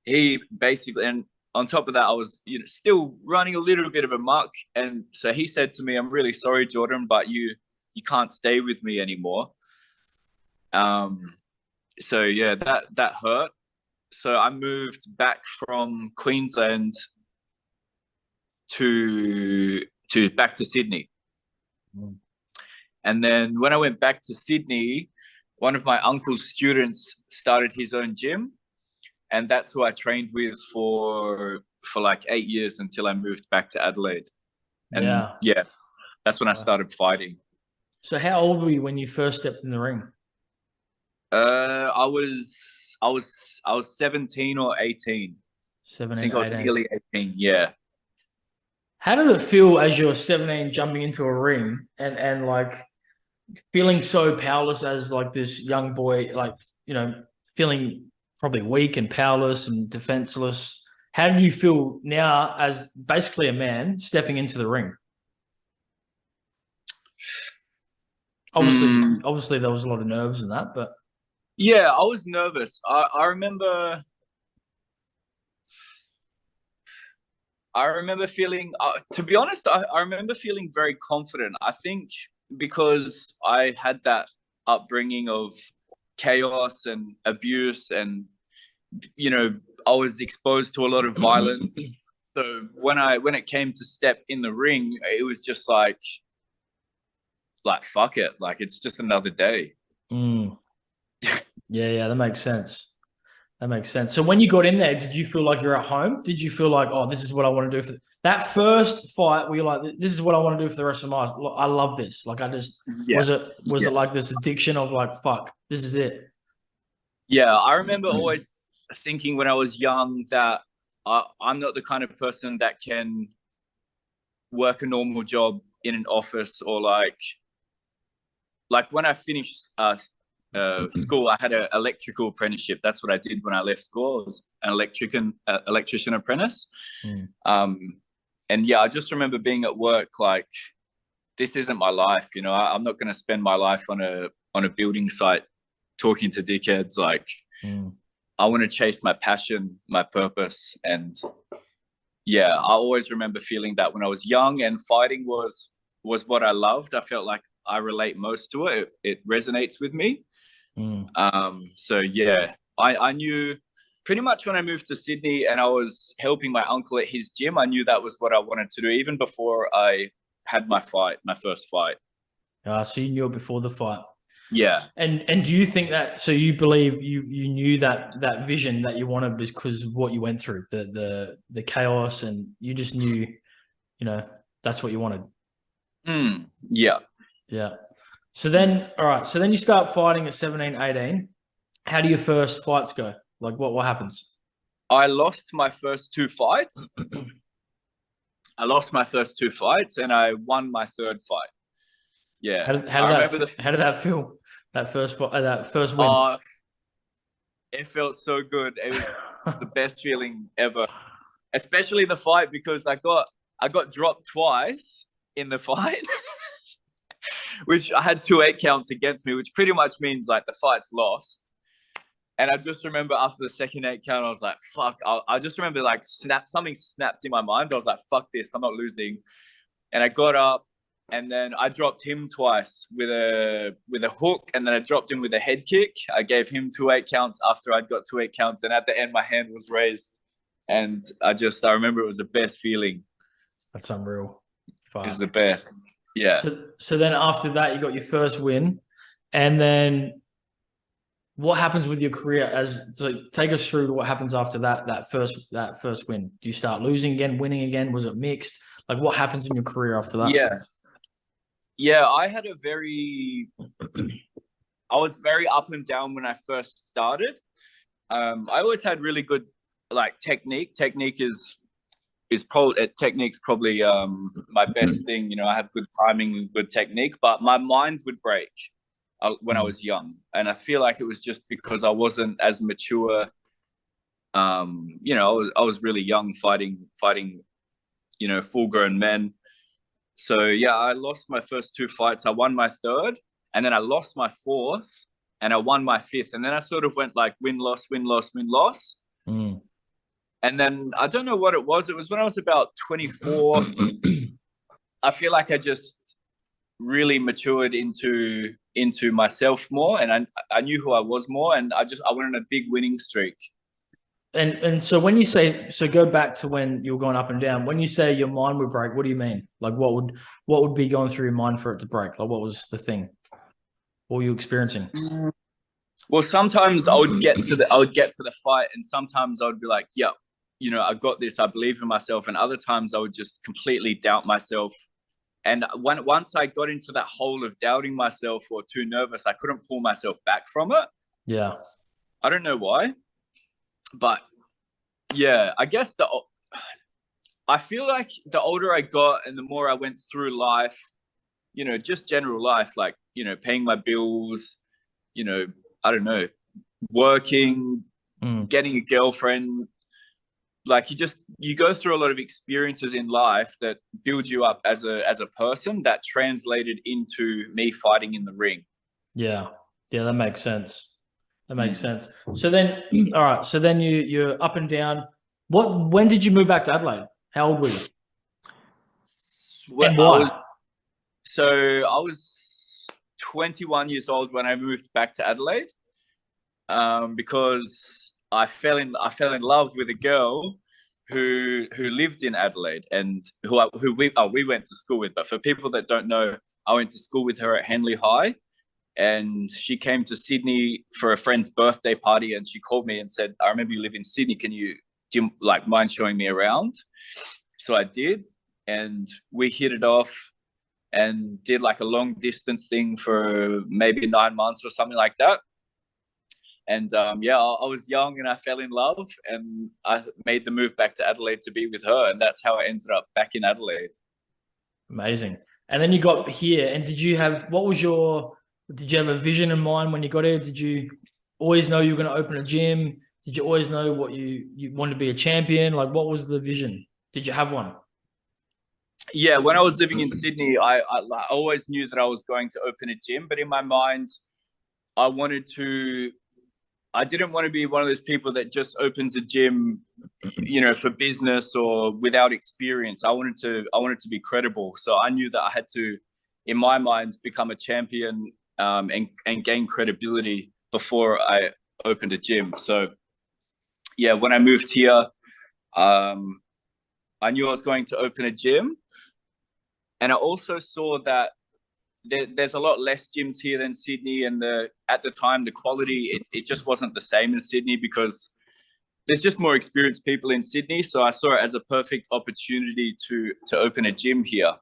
Speaker 2: he basically, and on top of that, I was, still running a little bit of a muck. And so he said to me, I'm really sorry, Jordan, but you can't stay with me anymore. So yeah, that hurt. So I moved back from Queensland back to Sydney. And then when I went back to Sydney, one of my uncle's students started his own gym, and that's who I trained with for like 8 years until I moved back to Adelaide. And that's when I started fighting.
Speaker 1: So how old were you when you first stepped in the ring?
Speaker 2: I was 17 or 18.
Speaker 1: 17,
Speaker 2: I think 18. I was nearly 18. Yeah.
Speaker 1: How did it feel as you're 17 jumping into a ring and like feeling so powerless as like this young boy, like, feeling probably weak and powerless and defenseless? How did you feel now as basically a man stepping into the ring? Obviously there was a lot of nerves in that, but
Speaker 2: Yeah, I was nervous. I remember feeling, to be honest, I remember feeling very confident. I think because I had that upbringing of chaos and abuse, and I was exposed to a lot of violence. So when it came to step in the ring, it was just like fuck it, like it's just another day.
Speaker 1: Yeah, that makes sense. That makes sense. So when you got in there, did you feel like you're at home? Did you feel like, oh, this is what I want to do for that first fight? Were you like, this is what I want to do for the rest of my life? I love this. Like, was it like this addiction of like, fuck, this is it?
Speaker 2: Yeah, I remember always thinking when I was young that I'm not the kind of person that can work a normal job in an office, or like when I finished school, I had an electrical apprenticeship. That's what I did when I left school. I was an electrician apprentice. And yeah, I just remember being at work like, this isn't my life. I'm not going to spend my life on a building site talking to dickheads. Like, I want to chase my passion, my purpose. And yeah, I always remember feeling that when I was young, and fighting was what I loved. I felt like I relate most to it. It resonates with me. So yeah, I knew pretty much when I moved to Sydney and I was helping my uncle at his gym, I knew that was what I wanted to do even before I had my first fight.
Speaker 1: So you knew it before the fight.
Speaker 2: Yeah.
Speaker 1: And do you think that, so you believe you knew that vision that you wanted because of what you went through, the chaos, and you just knew, that's what you wanted?
Speaker 2: Yeah.
Speaker 1: Yeah. So then, all right. So then you start fighting at 17, 18. How do your first fights go? Like what happens?
Speaker 2: I lost my first two fights. And I won my third fight. Yeah.
Speaker 1: How did that feel? That first win?
Speaker 2: It felt so good. It was the best feeling ever, especially the fight, because I got dropped twice in the fight. Which I had 2 8 counts against me, which pretty much means like the fight's lost. And I just remember after the second 8 count, I was like, fuck. I just remember like something snapped in my mind. I was like, fuck this, I'm not losing. And I got up, and then I dropped him twice with a hook, and then I dropped him with a head kick. I gave him 2 8 counts after I'd got 2 8 counts. And at the end, my hand was raised. And I remember it was the best feeling.
Speaker 1: That's unreal. Fuck.
Speaker 2: It was the best. Yeah.
Speaker 1: So then after that, you got your first win, and then what happens with your career? So take us through what happens after that first win. Do you start losing again, winning again? Was it mixed? Like, what happens in your career after that?
Speaker 2: Yeah. I was very up and down when I first started. I always had really good like technique. Technique's probably my best thing. I have good timing and good technique, but my mind would break when I was young, and I feel like it was just because I wasn't as mature. I was really young, fighting full grown men. So yeah, I lost my first 2 fights. I won my third, and then I lost my fourth, and I won my fifth, and then I sort of went like win loss, win loss, win loss. And then I don't know what it was. It was when I was about 24. I feel like I just really matured into myself more, and I knew who I was more, and I went on a big winning streak.
Speaker 1: And so when you say, so go back to when you were going up and down, when you say your mind would break, what do you mean? Like what would be going through your mind for it to break? Like what was the thing? What were you experiencing?
Speaker 2: Well, sometimes I would get to the fight, and sometimes I would be like, yeah, I got this, I believe in myself. And other times I would just completely doubt myself. And once I got into that hole of doubting myself or too nervous, I couldn't pull myself back from it.
Speaker 1: Yeah.
Speaker 2: I don't know why, but yeah, I guess I feel like the older I got and the more I went through life, just general life, like, paying my bills, I don't know, working, getting a girlfriend, like you go through a lot of experiences in life that build you up as a person that translated into me fighting in the ring.
Speaker 1: Yeah. Yeah, that makes sense. That makes
Speaker 2: Mm.
Speaker 1: sense. So then, all right. So then you're up and down. When did you move back to Adelaide? How old were you?
Speaker 2: Well,
Speaker 1: And why?
Speaker 2: I was 21 years old when I moved back to Adelaide, because I fell in love with a girl who lived in Adelaide and who we went to school with. But for people that don't know, I went to school with her at Henley High, and she came to Sydney for a friend's birthday party, and she called me and said, "I remember you live in Sydney. Do you like mind showing me around?" So I did, and we hit it off and did like a long distance thing for maybe 9 months or something like that. And yeah, I was young and I fell in love, and I made the move back to Adelaide to be with her, and that's how I ended up back in Adelaide.
Speaker 1: Amazing. And then you got here, and did you have a vision in mind when you got here? Did you always know you were going to open a gym? Did you always know what you wanted to be a champion? Like, what was the vision? Did you have one?
Speaker 2: Yeah, when I was living in Sydney, I always knew that I was going to open a gym, but in my mind, I wanted to. I didn't want to be one of those people that just opens a gym, for business or without experience. I wanted to be credible. So I knew that I had to, in my mind, become a champion, and gain credibility before I opened a gym. So yeah, when I moved here, um, I knew I was going to open a gym, and I also saw that there's a lot less gyms here than Sydney, and at the time the quality it just wasn't the same as Sydney because there's just more experienced people in Sydney. So I saw it as a perfect opportunity to open a gym here.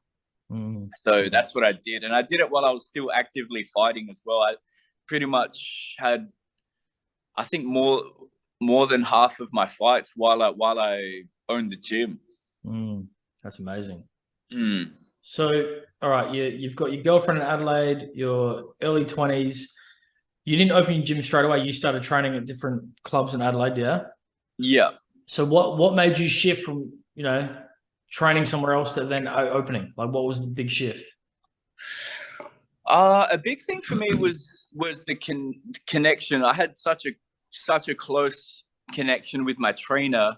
Speaker 1: Mm.
Speaker 2: So that's what I did, and I did it while I was still actively fighting as well. I pretty much had, I think, more than half of my fights while I owned the gym.
Speaker 1: Mm. That's amazing.
Speaker 2: Mm.
Speaker 1: So, all right, you've got your girlfriend in Adelaide, your early 20s. You didn't open your gym straight away. You started training at different clubs in Adelaide, yeah?
Speaker 2: Yeah.
Speaker 1: So what made you shift from, training somewhere else to then opening? Like, what was the big shift?
Speaker 2: A big thing for me was the connection. I had such a close connection with my trainer,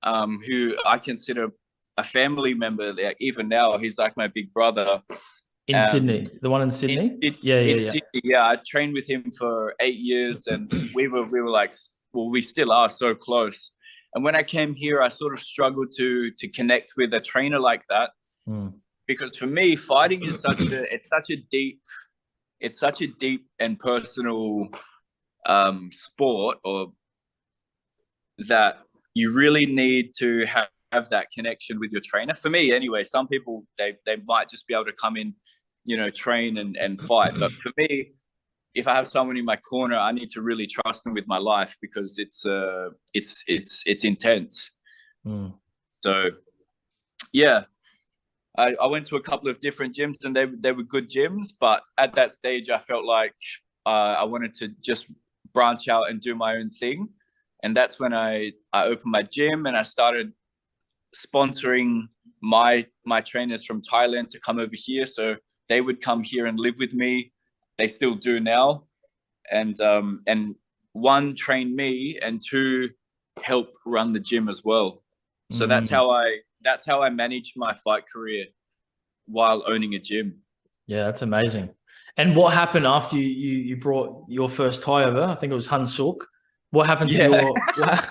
Speaker 2: who I consider a family member. Like, even now, he's like my big brother.
Speaker 1: In Sydney, the one in Sydney?
Speaker 2: In Sydney, yeah. I trained with him for 8 years, and we were like, well, we still are so close. And when I came here, I sort of struggled to connect with a trainer like that.
Speaker 1: Mm.
Speaker 2: Because for me, fighting is such a deep and personal sport, or that you really need to have that connection with your trainer. For me, anyway, some people they might just be able to come in, train and fight. But for me, if I have someone in my corner, I need to really trust them with my life because it's intense.
Speaker 1: Mm.
Speaker 2: So yeah, I went to a couple of different gyms, and they were good gyms. But at that stage, I felt like I wanted to just branch out and do my own thing. And that's when I opened my gym, and I started sponsoring my trainers from Thailand to come over here. So they would come here and live with me. They still do now. And one, train me, and two, help run the gym as well. So that's
Speaker 1: Mm.
Speaker 2: how I managed my fight career while owning a gym.
Speaker 1: Yeah, that's amazing. And what happened after you brought your first Thai over? I think it was Han Suk. What happened to
Speaker 2: Yeah.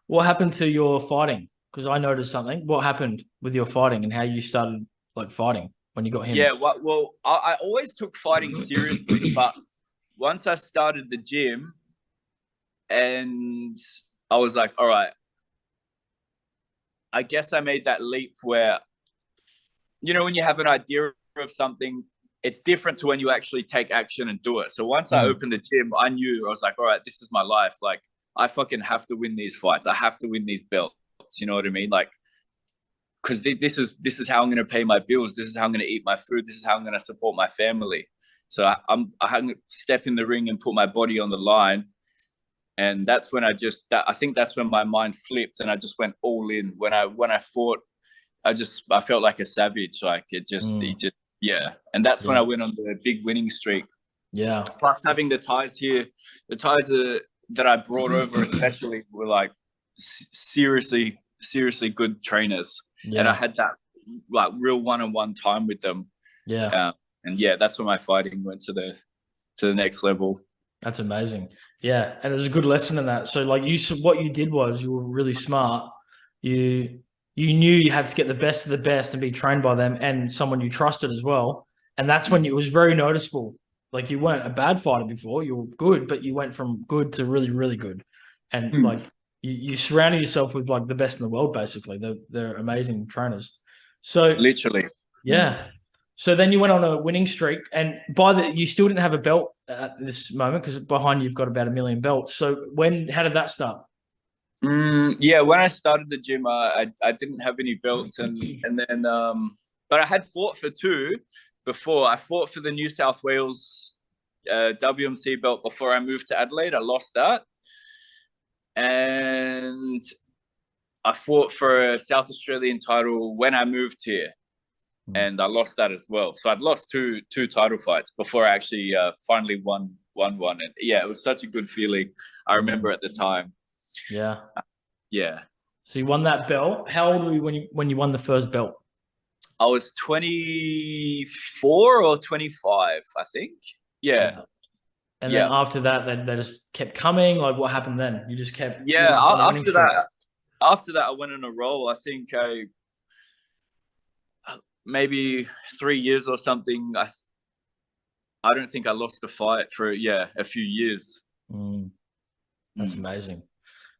Speaker 1: what happened to your fighting? Because I noticed something. What happened with your fighting and how you started like fighting when you got him?
Speaker 2: Yeah, well, I always took fighting seriously, but once I started the gym, and I was like, all right, I guess I made that leap where, when you have an idea of something, it's different to when you actually take action and do it. So once I opened the gym, I knew, I was like, all right, this is my life. Like, I fucking have to win these fights. I have to win these belts. You know what I mean? Like, because this is how I'm going to pay my bills. This is how I'm going to eat my food. This is how I'm going to support my family. So I had to step in the ring and put my body on the line. And that's when I think that's when my mind flipped and I just went all in. When I fought, I felt like a savage. Like
Speaker 1: Mm,
Speaker 2: yeah. And that's when I
Speaker 1: yeah.
Speaker 2: went on the big winning streak.
Speaker 1: Yeah.
Speaker 2: Plus having the ties here, the ties that I brought over especially were like seriously good trainers, and I
Speaker 1: Yeah.
Speaker 2: had that like real one-on-one time with them.
Speaker 1: Yeah.
Speaker 2: Uh, and yeah, that's when my fighting went to the next level.
Speaker 1: That's amazing. Yeah, and there's a good lesson in that. So, like what you did was you were really smart. You you knew you had to get the best of the best and be trained by them and someone you trusted as well. And that's when it was very noticeable. Like you weren't a bad fighter before; you were good, but you went from good to really, really good. And
Speaker 2: Hmm.
Speaker 1: like you surrounded yourself with like the best in the world. Basically, they're amazing trainers. So
Speaker 2: Literally.
Speaker 1: yeah. So then you went on a winning streak, and you still didn't have a belt at this moment because behind you've got about 1 million belts. So how did that start?
Speaker 2: Yeah, when I started the gym, I didn't have any belts, and then but I had fought for two before. I fought for the New South Wales WMC belt before I moved to Adelaide. I lost that, and I fought for a South Australian title when I moved here, and I lost that as well. So I'd lost two title fights before I actually finally won one. And yeah, it was such a good feeling. I remember at the time.
Speaker 1: Yeah.
Speaker 2: Yeah.
Speaker 1: So you won that belt. How old were you when you won the first belt?
Speaker 2: I was 24 or 25, I think. Yeah.
Speaker 1: Yeah. And then
Speaker 2: Yeah.
Speaker 1: after that, they just kept coming. Like what happened then? You were
Speaker 2: Yeah.
Speaker 1: just on a winning streak.
Speaker 2: After that, I went on a roll. I think maybe 3 years or something. I don't think I lost a fight for, a few years.
Speaker 1: That's amazing.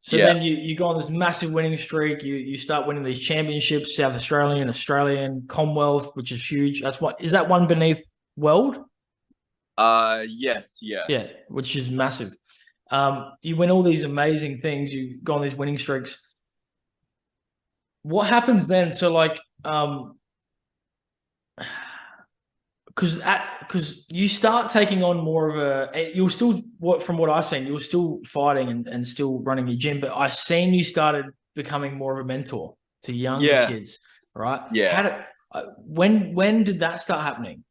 Speaker 1: So
Speaker 2: Yeah.
Speaker 1: then you go on this massive winning streak. You start winning these championships, South Australian, Commonwealth, which is huge. Is that one beneath World?
Speaker 2: Yes. Yeah.
Speaker 1: Yeah, which is massive. You win all these amazing things. You go on these winning streaks. What happens then? So like, because you start taking on more of you're still from what I've seen, you're still fighting and still running your gym, but I've seen you started becoming more of a mentor to younger
Speaker 2: Yeah.
Speaker 1: kids, right?
Speaker 2: Yeah.
Speaker 1: When did that start happening?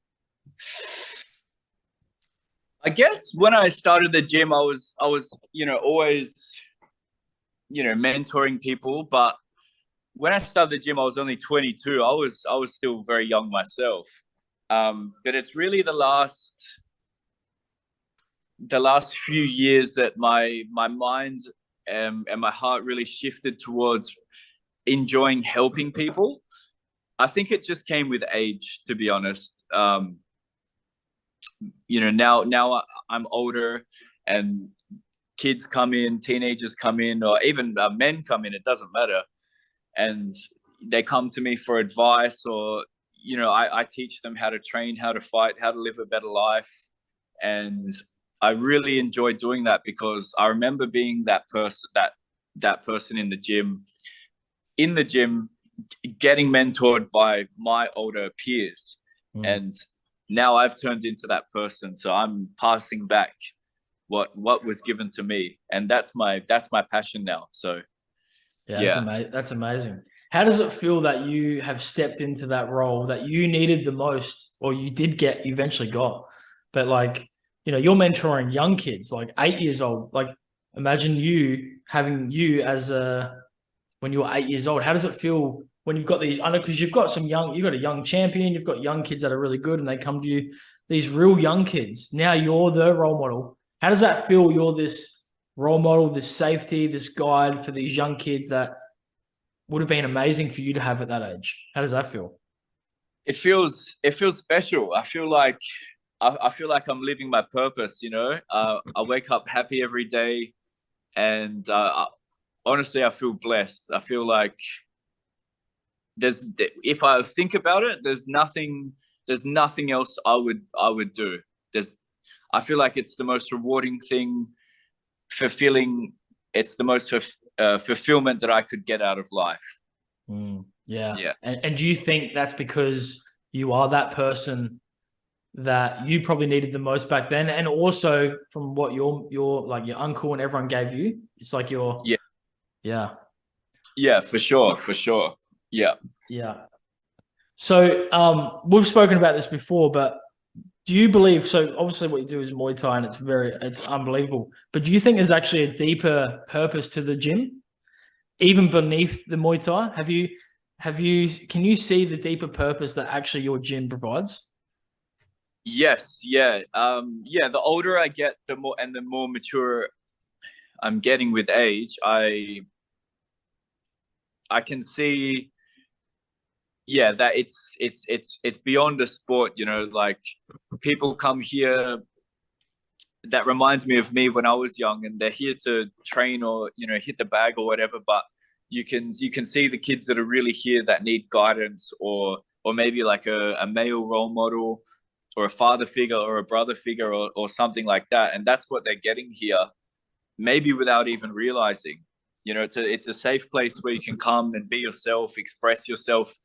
Speaker 2: I guess when I started the gym, I was always mentoring people, but when I started the gym, I was only 22. I was still very young myself. But it's really the last few years that my mind and my heart really shifted towards enjoying helping people. I think it just came with age, to be honest. Now I'm older, and kids come in, teenagers come in, or even men come in. It doesn't matter, and they come to me for advice, or I teach them how to train, how to fight, how to live a better life. And I really enjoy doing that because I remember being that person in the gym getting mentored by my older peers. And now I've turned into that person, so I'm passing back what was given to me, and that's my passion now. So
Speaker 1: Yeah,
Speaker 2: yeah.
Speaker 1: that's amazing. How does it feel that you have stepped into that role that you needed the most, or you eventually got, but like, you're mentoring young kids, like 8 years old. Like, imagine having you when you were 8 years old. How does it feel when you've got these? I know because you've got a young champion, you've got young kids that are really good, and they come to you, these real young kids. Now you're the role model. How does that feel? You're this role model, this safety, this guide for these young kids that would have been amazing for you to have at that age. How does that feel?
Speaker 2: It feels special. I feel like I'm living my purpose. I wake up happy every day, and honestly, I feel blessed. I feel like if I think about it, there's nothing else I would do. I feel like it's the most rewarding thing, fulfilling. It's the most fulfillment that I could get out of life.
Speaker 1: Yeah.
Speaker 2: Yeah.
Speaker 1: And do you think that's because you are that person that you probably needed the most back then, and also from what your your uncle and everyone gave you? It's like your
Speaker 2: Yeah.
Speaker 1: yeah.
Speaker 2: Yeah, for sure, for sure. Yeah.
Speaker 1: Yeah. So we've spoken about this before, but do you believe, so obviously what you do is Muay Thai and it's unbelievable, but do you think there's actually a deeper purpose to the gym, even beneath the Muay Thai? Can you see the deeper purpose that actually your gym provides?
Speaker 2: Yes, yeah. Yeah, the older I get, the more mature I'm getting with age, I can see, yeah, that it's beyond a sport, you know, like people come here that reminds me of me when I was young, and they're here to train or, you know, hit the bag or whatever, but you can see the kids that are really here that need guidance, or maybe like a male role model, or a father figure or a brother figure, or something like that, and that's what they're getting here, maybe without even realizing. You know, it's a safe place where you can come and be yourself, express yourself,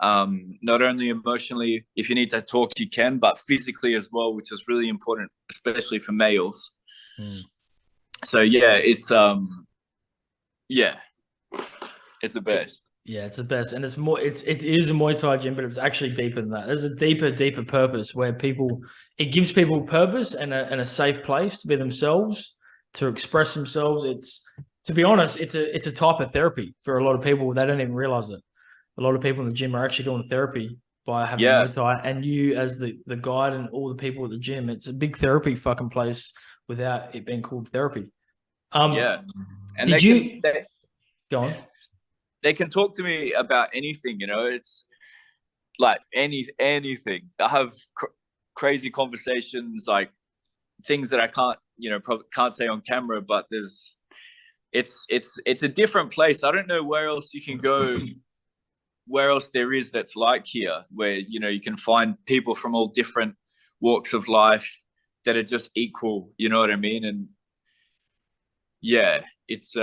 Speaker 2: not only emotionally, if you need to talk you can, but physically as well, which is really important, especially for males. So yeah, yeah, it's the best.
Speaker 1: Yeah, it's the best, and it's more. It is a Muay Thai gym, but it's actually deeper than that. There's a deeper purpose where it gives people purpose and a safe place to be themselves, to express themselves. It's, to be honest, it's a type of therapy for a lot of people. They don't even realize it. A lot of people in the gym are actually doing therapy by having
Speaker 2: Yeah,
Speaker 1: Muay Thai, and you as the guide and all the people at the gym, it's a big therapy fucking place without it being called therapy.
Speaker 2: yeah, and
Speaker 1: Did you go on?
Speaker 2: they can talk to me about anything. You know, it's like anything. I have crazy conversations, like things that I can't, you know, probably can't say on camera, but it's a different place. I don't know where else you can go, where else there is that's like here, where, you know, you can find people from all different walks of life that are just equal. You know what I mean? And yeah, it's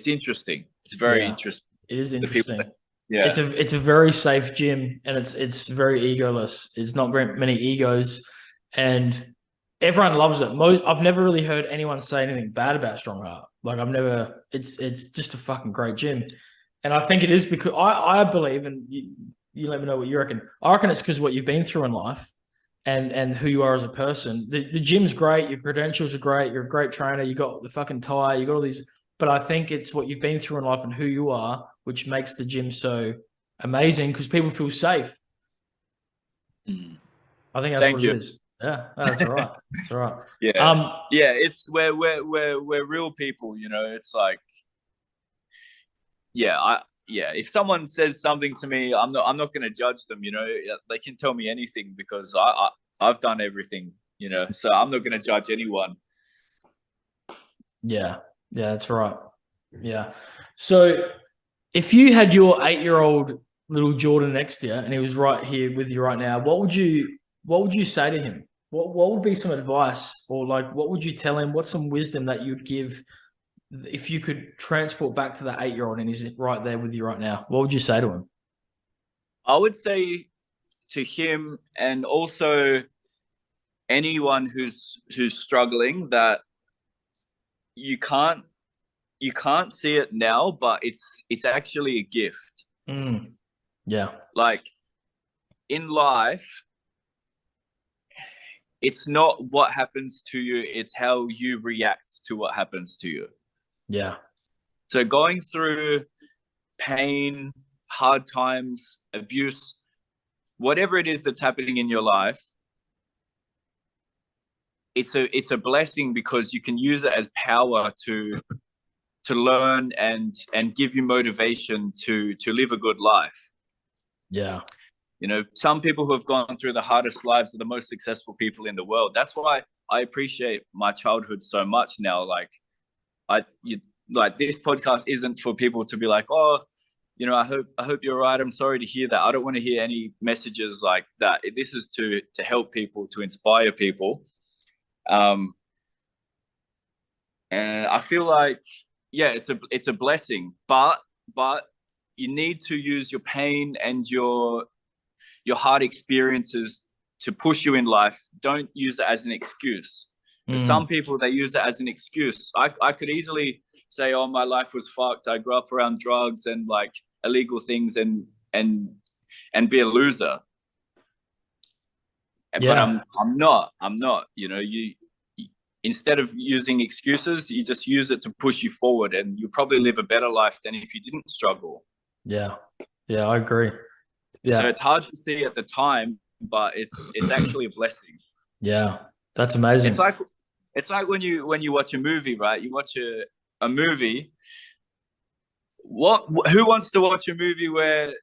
Speaker 2: interesting. It's very
Speaker 1: Yeah,
Speaker 2: interesting.
Speaker 1: it is
Speaker 2: The people,
Speaker 1: interesting.
Speaker 2: yeah,
Speaker 1: It's a very safe gym, and it's very egoless. It's not very many egos, and everyone loves it. I've never really heard anyone say anything bad about Strong Heart. Like I've never. It's just a fucking great gym, and I think it is because I believe, and you let me know what you reckon. I reckon it's because what you've been through in life, and who you are as a person. The gym's great. Your credentials are great. You're a great trainer. You got the fucking tie. You got all these. But I think it's what you've been through in life and who you are, which makes the gym so amazing because people feel safe. I think that's
Speaker 2: thank
Speaker 1: what it
Speaker 2: you.
Speaker 1: is. Yeah, no, that's all right. That's all right.
Speaker 2: Yeah, yeah, it's we're real people. You know, it's like, yeah, if someone says something to me, I'm not going to judge them. You know, they can tell me anything because I've done everything. You know, so I'm not going to judge anyone.
Speaker 1: Yeah, yeah, that's right. Yeah. So if you had your 8-year-old little Jordan next to you and he was right here with you right now, what would you say to him? What would be some advice, or like what would you tell him? What's some wisdom that you'd give if you could transport back to that 8-year-old and he's right there with you right now? What would you say to him?
Speaker 2: I would say to him, and also anyone who's struggling, that you can't you can't see it now, but it's actually a gift.
Speaker 1: Yeah.
Speaker 2: Like in life, it's not what happens to you, it's how you react to what happens to you.
Speaker 1: Yeah.
Speaker 2: So going through pain, hard times, abuse, whatever it is that's happening in your life, it's a blessing because you can use it as power to learn and give you motivation to live a good life.
Speaker 1: Yeah.
Speaker 2: You know, some people who have gone through the hardest lives are the most successful people in the world. That's why I appreciate my childhood so much now. Like like this podcast isn't for people to be like, oh, you know, I hope you're right. I'm sorry to hear that. I don't want to hear any messages like that. This is to help people, to inspire people. And I feel like, yeah, it's a blessing, but you need to use your pain and your hard experiences to push you in life, don't use it as an excuse. Some people, they use it as an excuse. I could easily say, oh, my life was fucked. I grew up around drugs and like illegal things and be a loser. But I'm not. You know, you instead of using excuses, you just use it to push you forward, and you probably live a better life than if you didn't struggle.
Speaker 1: Yeah, I agree. Yeah.
Speaker 2: So it's hard to see at the time, but it's actually a blessing.
Speaker 1: Yeah, that's amazing.
Speaker 2: It's like when you watch a movie, right? You watch a movie. Who wants to watch a movie where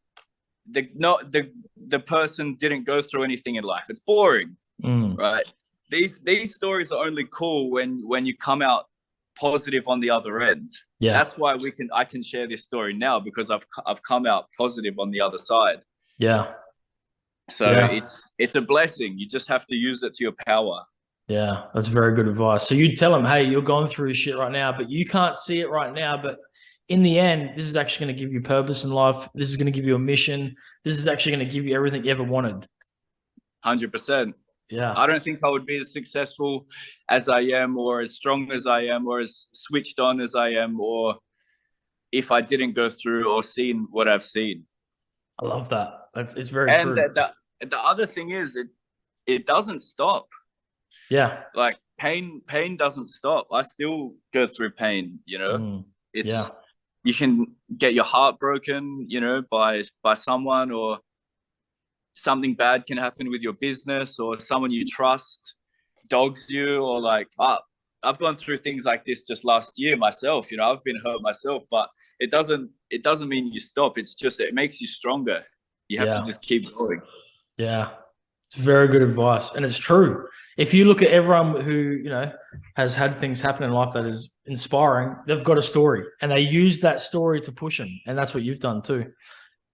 Speaker 2: the person didn't go through anything in life? It's boring, right? These stories are only cool when you come out positive on the other end. Yeah, that's why I can share this story now, because I've come out positive on the other side.
Speaker 1: Yeah.
Speaker 2: So it's a blessing. You just have to use it to your power.
Speaker 1: Yeah, that's very good advice. So you tell them, hey, you're going through shit right now, but you can't see it right now. But in the end, this is actually going to give you purpose in life. This is going to give you a mission. This is actually going to give you everything you ever wanted.
Speaker 2: 100%.
Speaker 1: Yeah.
Speaker 2: I don't think I would be as successful as I am, or as strong as I am, or as switched on as I am, or if I didn't go through or seen what I've seen.
Speaker 1: I love that. It's very true.
Speaker 2: And the other thing is, it doesn't stop. Yeah. Like pain doesn't stop. I still go through pain, you know. You can get your heart broken, you know, by someone, or something bad can happen with your business, or someone you trust dogs you, or like I've gone through things like this just last year myself. You know, I've been hurt myself, but it doesn't mean you stop. It's just, it makes you stronger. You have to just keep going.
Speaker 1: Yeah. It's very good advice. And it's true. If you look at everyone who, you know, has had things happen in life that is inspiring, they've got a story, and they use that story to push them. And that's what you've done too.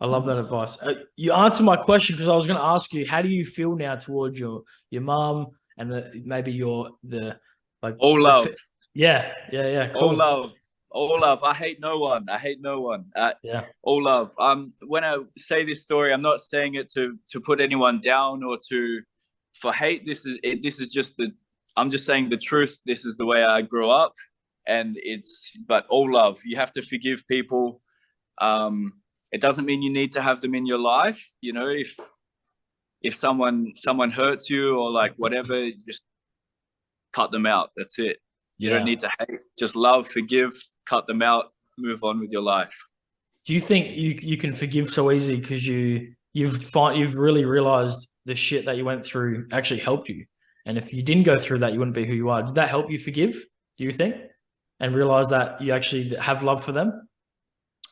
Speaker 1: I love that advice. You answered my question, because I was going to ask you, how do you feel now towards your mum and
Speaker 2: all love?
Speaker 1: Yeah. Cool.
Speaker 2: All love. I hate no one. All love. When I say this story, I'm not saying it to put anyone down or for hate. This is just I'm just saying the truth. This is the way I grew up, but all love. You have to forgive people. It doesn't mean you need to have them in your life. You know, if someone hurts you or like whatever, just cut them out. That's it. You don't need to hate. Just love, forgive, cut them out, move on with your life.
Speaker 1: Do you think you can forgive so easy because you've really realized the shit that you went through actually helped you? And if you didn't go through that, you wouldn't be who you are. Did that help you forgive, do you think? And realize that you actually have love for them?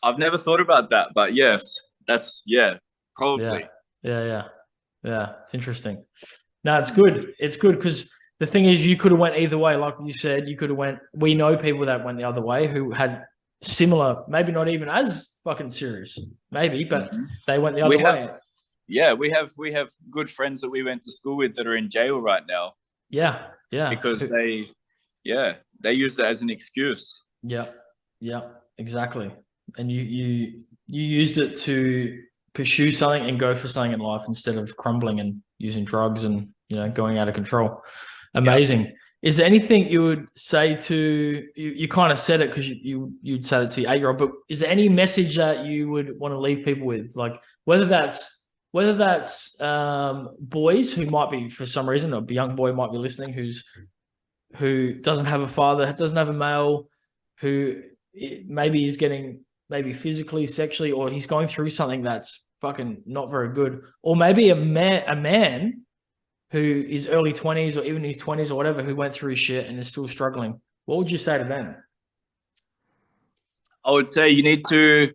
Speaker 2: I've never thought about that, but yes, probably.
Speaker 1: Yeah. It's interesting. No, it's good. It's good because the thing is, you could have went either way. Like you said, we know people that went the other way who had similar, maybe not even as fucking serious, maybe, but they went the other way.
Speaker 2: Yeah, we have good friends that we went to school with that are in jail right now.
Speaker 1: Yeah.
Speaker 2: Because they use that as an excuse. Yeah,
Speaker 1: exactly. And you used it to pursue something and go for something in life instead of crumbling and using drugs and, you know, going out of control. Amazing. Yeah. Is there anything you would say to you kind of said it because you'd say it to your 8-year-old, but is there any message that you would want to leave people with? Like whether that's boys who might be, for some reason, a young boy might be listening who doesn't have a father, doesn't have a male, who maybe is getting physically, sexually, or he's going through something that's fucking not very good, or maybe a man who is early 20s or even his 20s or whatever, who went through shit and is still struggling. What would you say to them?
Speaker 2: I would say you need to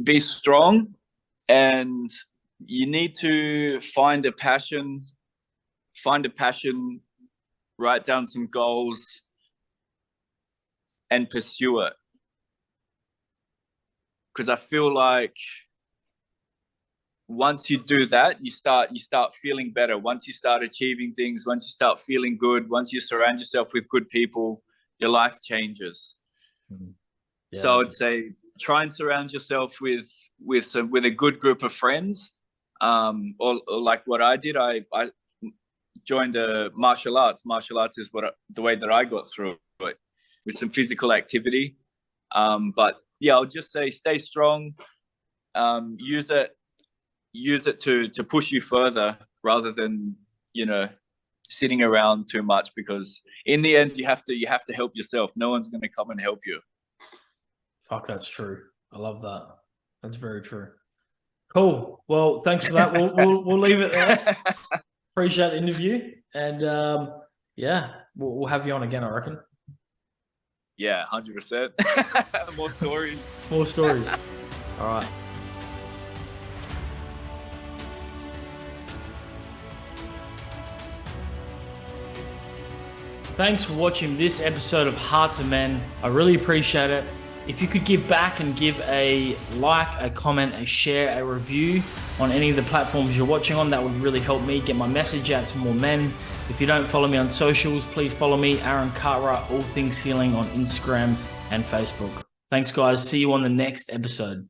Speaker 2: be strong, and you need to find a passion, write down some goals and pursue it. Because I feel like once you do that, you start feeling better. Once you start achieving things, once you start feeling good, once you surround yourself with good people, your life changes. So I would say try and surround yourself with a good group of friends or like what I did, I joined the martial arts. Martial arts is the way that I got through it, with some physical activity. But yeah, I'll just say stay strong. Use it to push you further rather than, you know, sitting around too much, because in the end you have to help yourself. No one's going to come and help you.
Speaker 1: Fuck, that's true. I love that. That's very true. Cool. Well, thanks for that. We'll leave it there. Appreciate the interview, and yeah, we'll have you on again, I reckon.
Speaker 2: Yeah, 100%. More stories.
Speaker 1: More stories. All right. Thanks for watching this episode of Hearts of Men. I really appreciate it. If you could give back and give a like, a comment, a share, a review on any of the platforms you're watching on, that would really help me get my message out to more men. If you don't follow me on socials, please follow me, Aaron Cartwright, All Things Healing on Instagram and Facebook. Thanks, guys. See you on the next episode.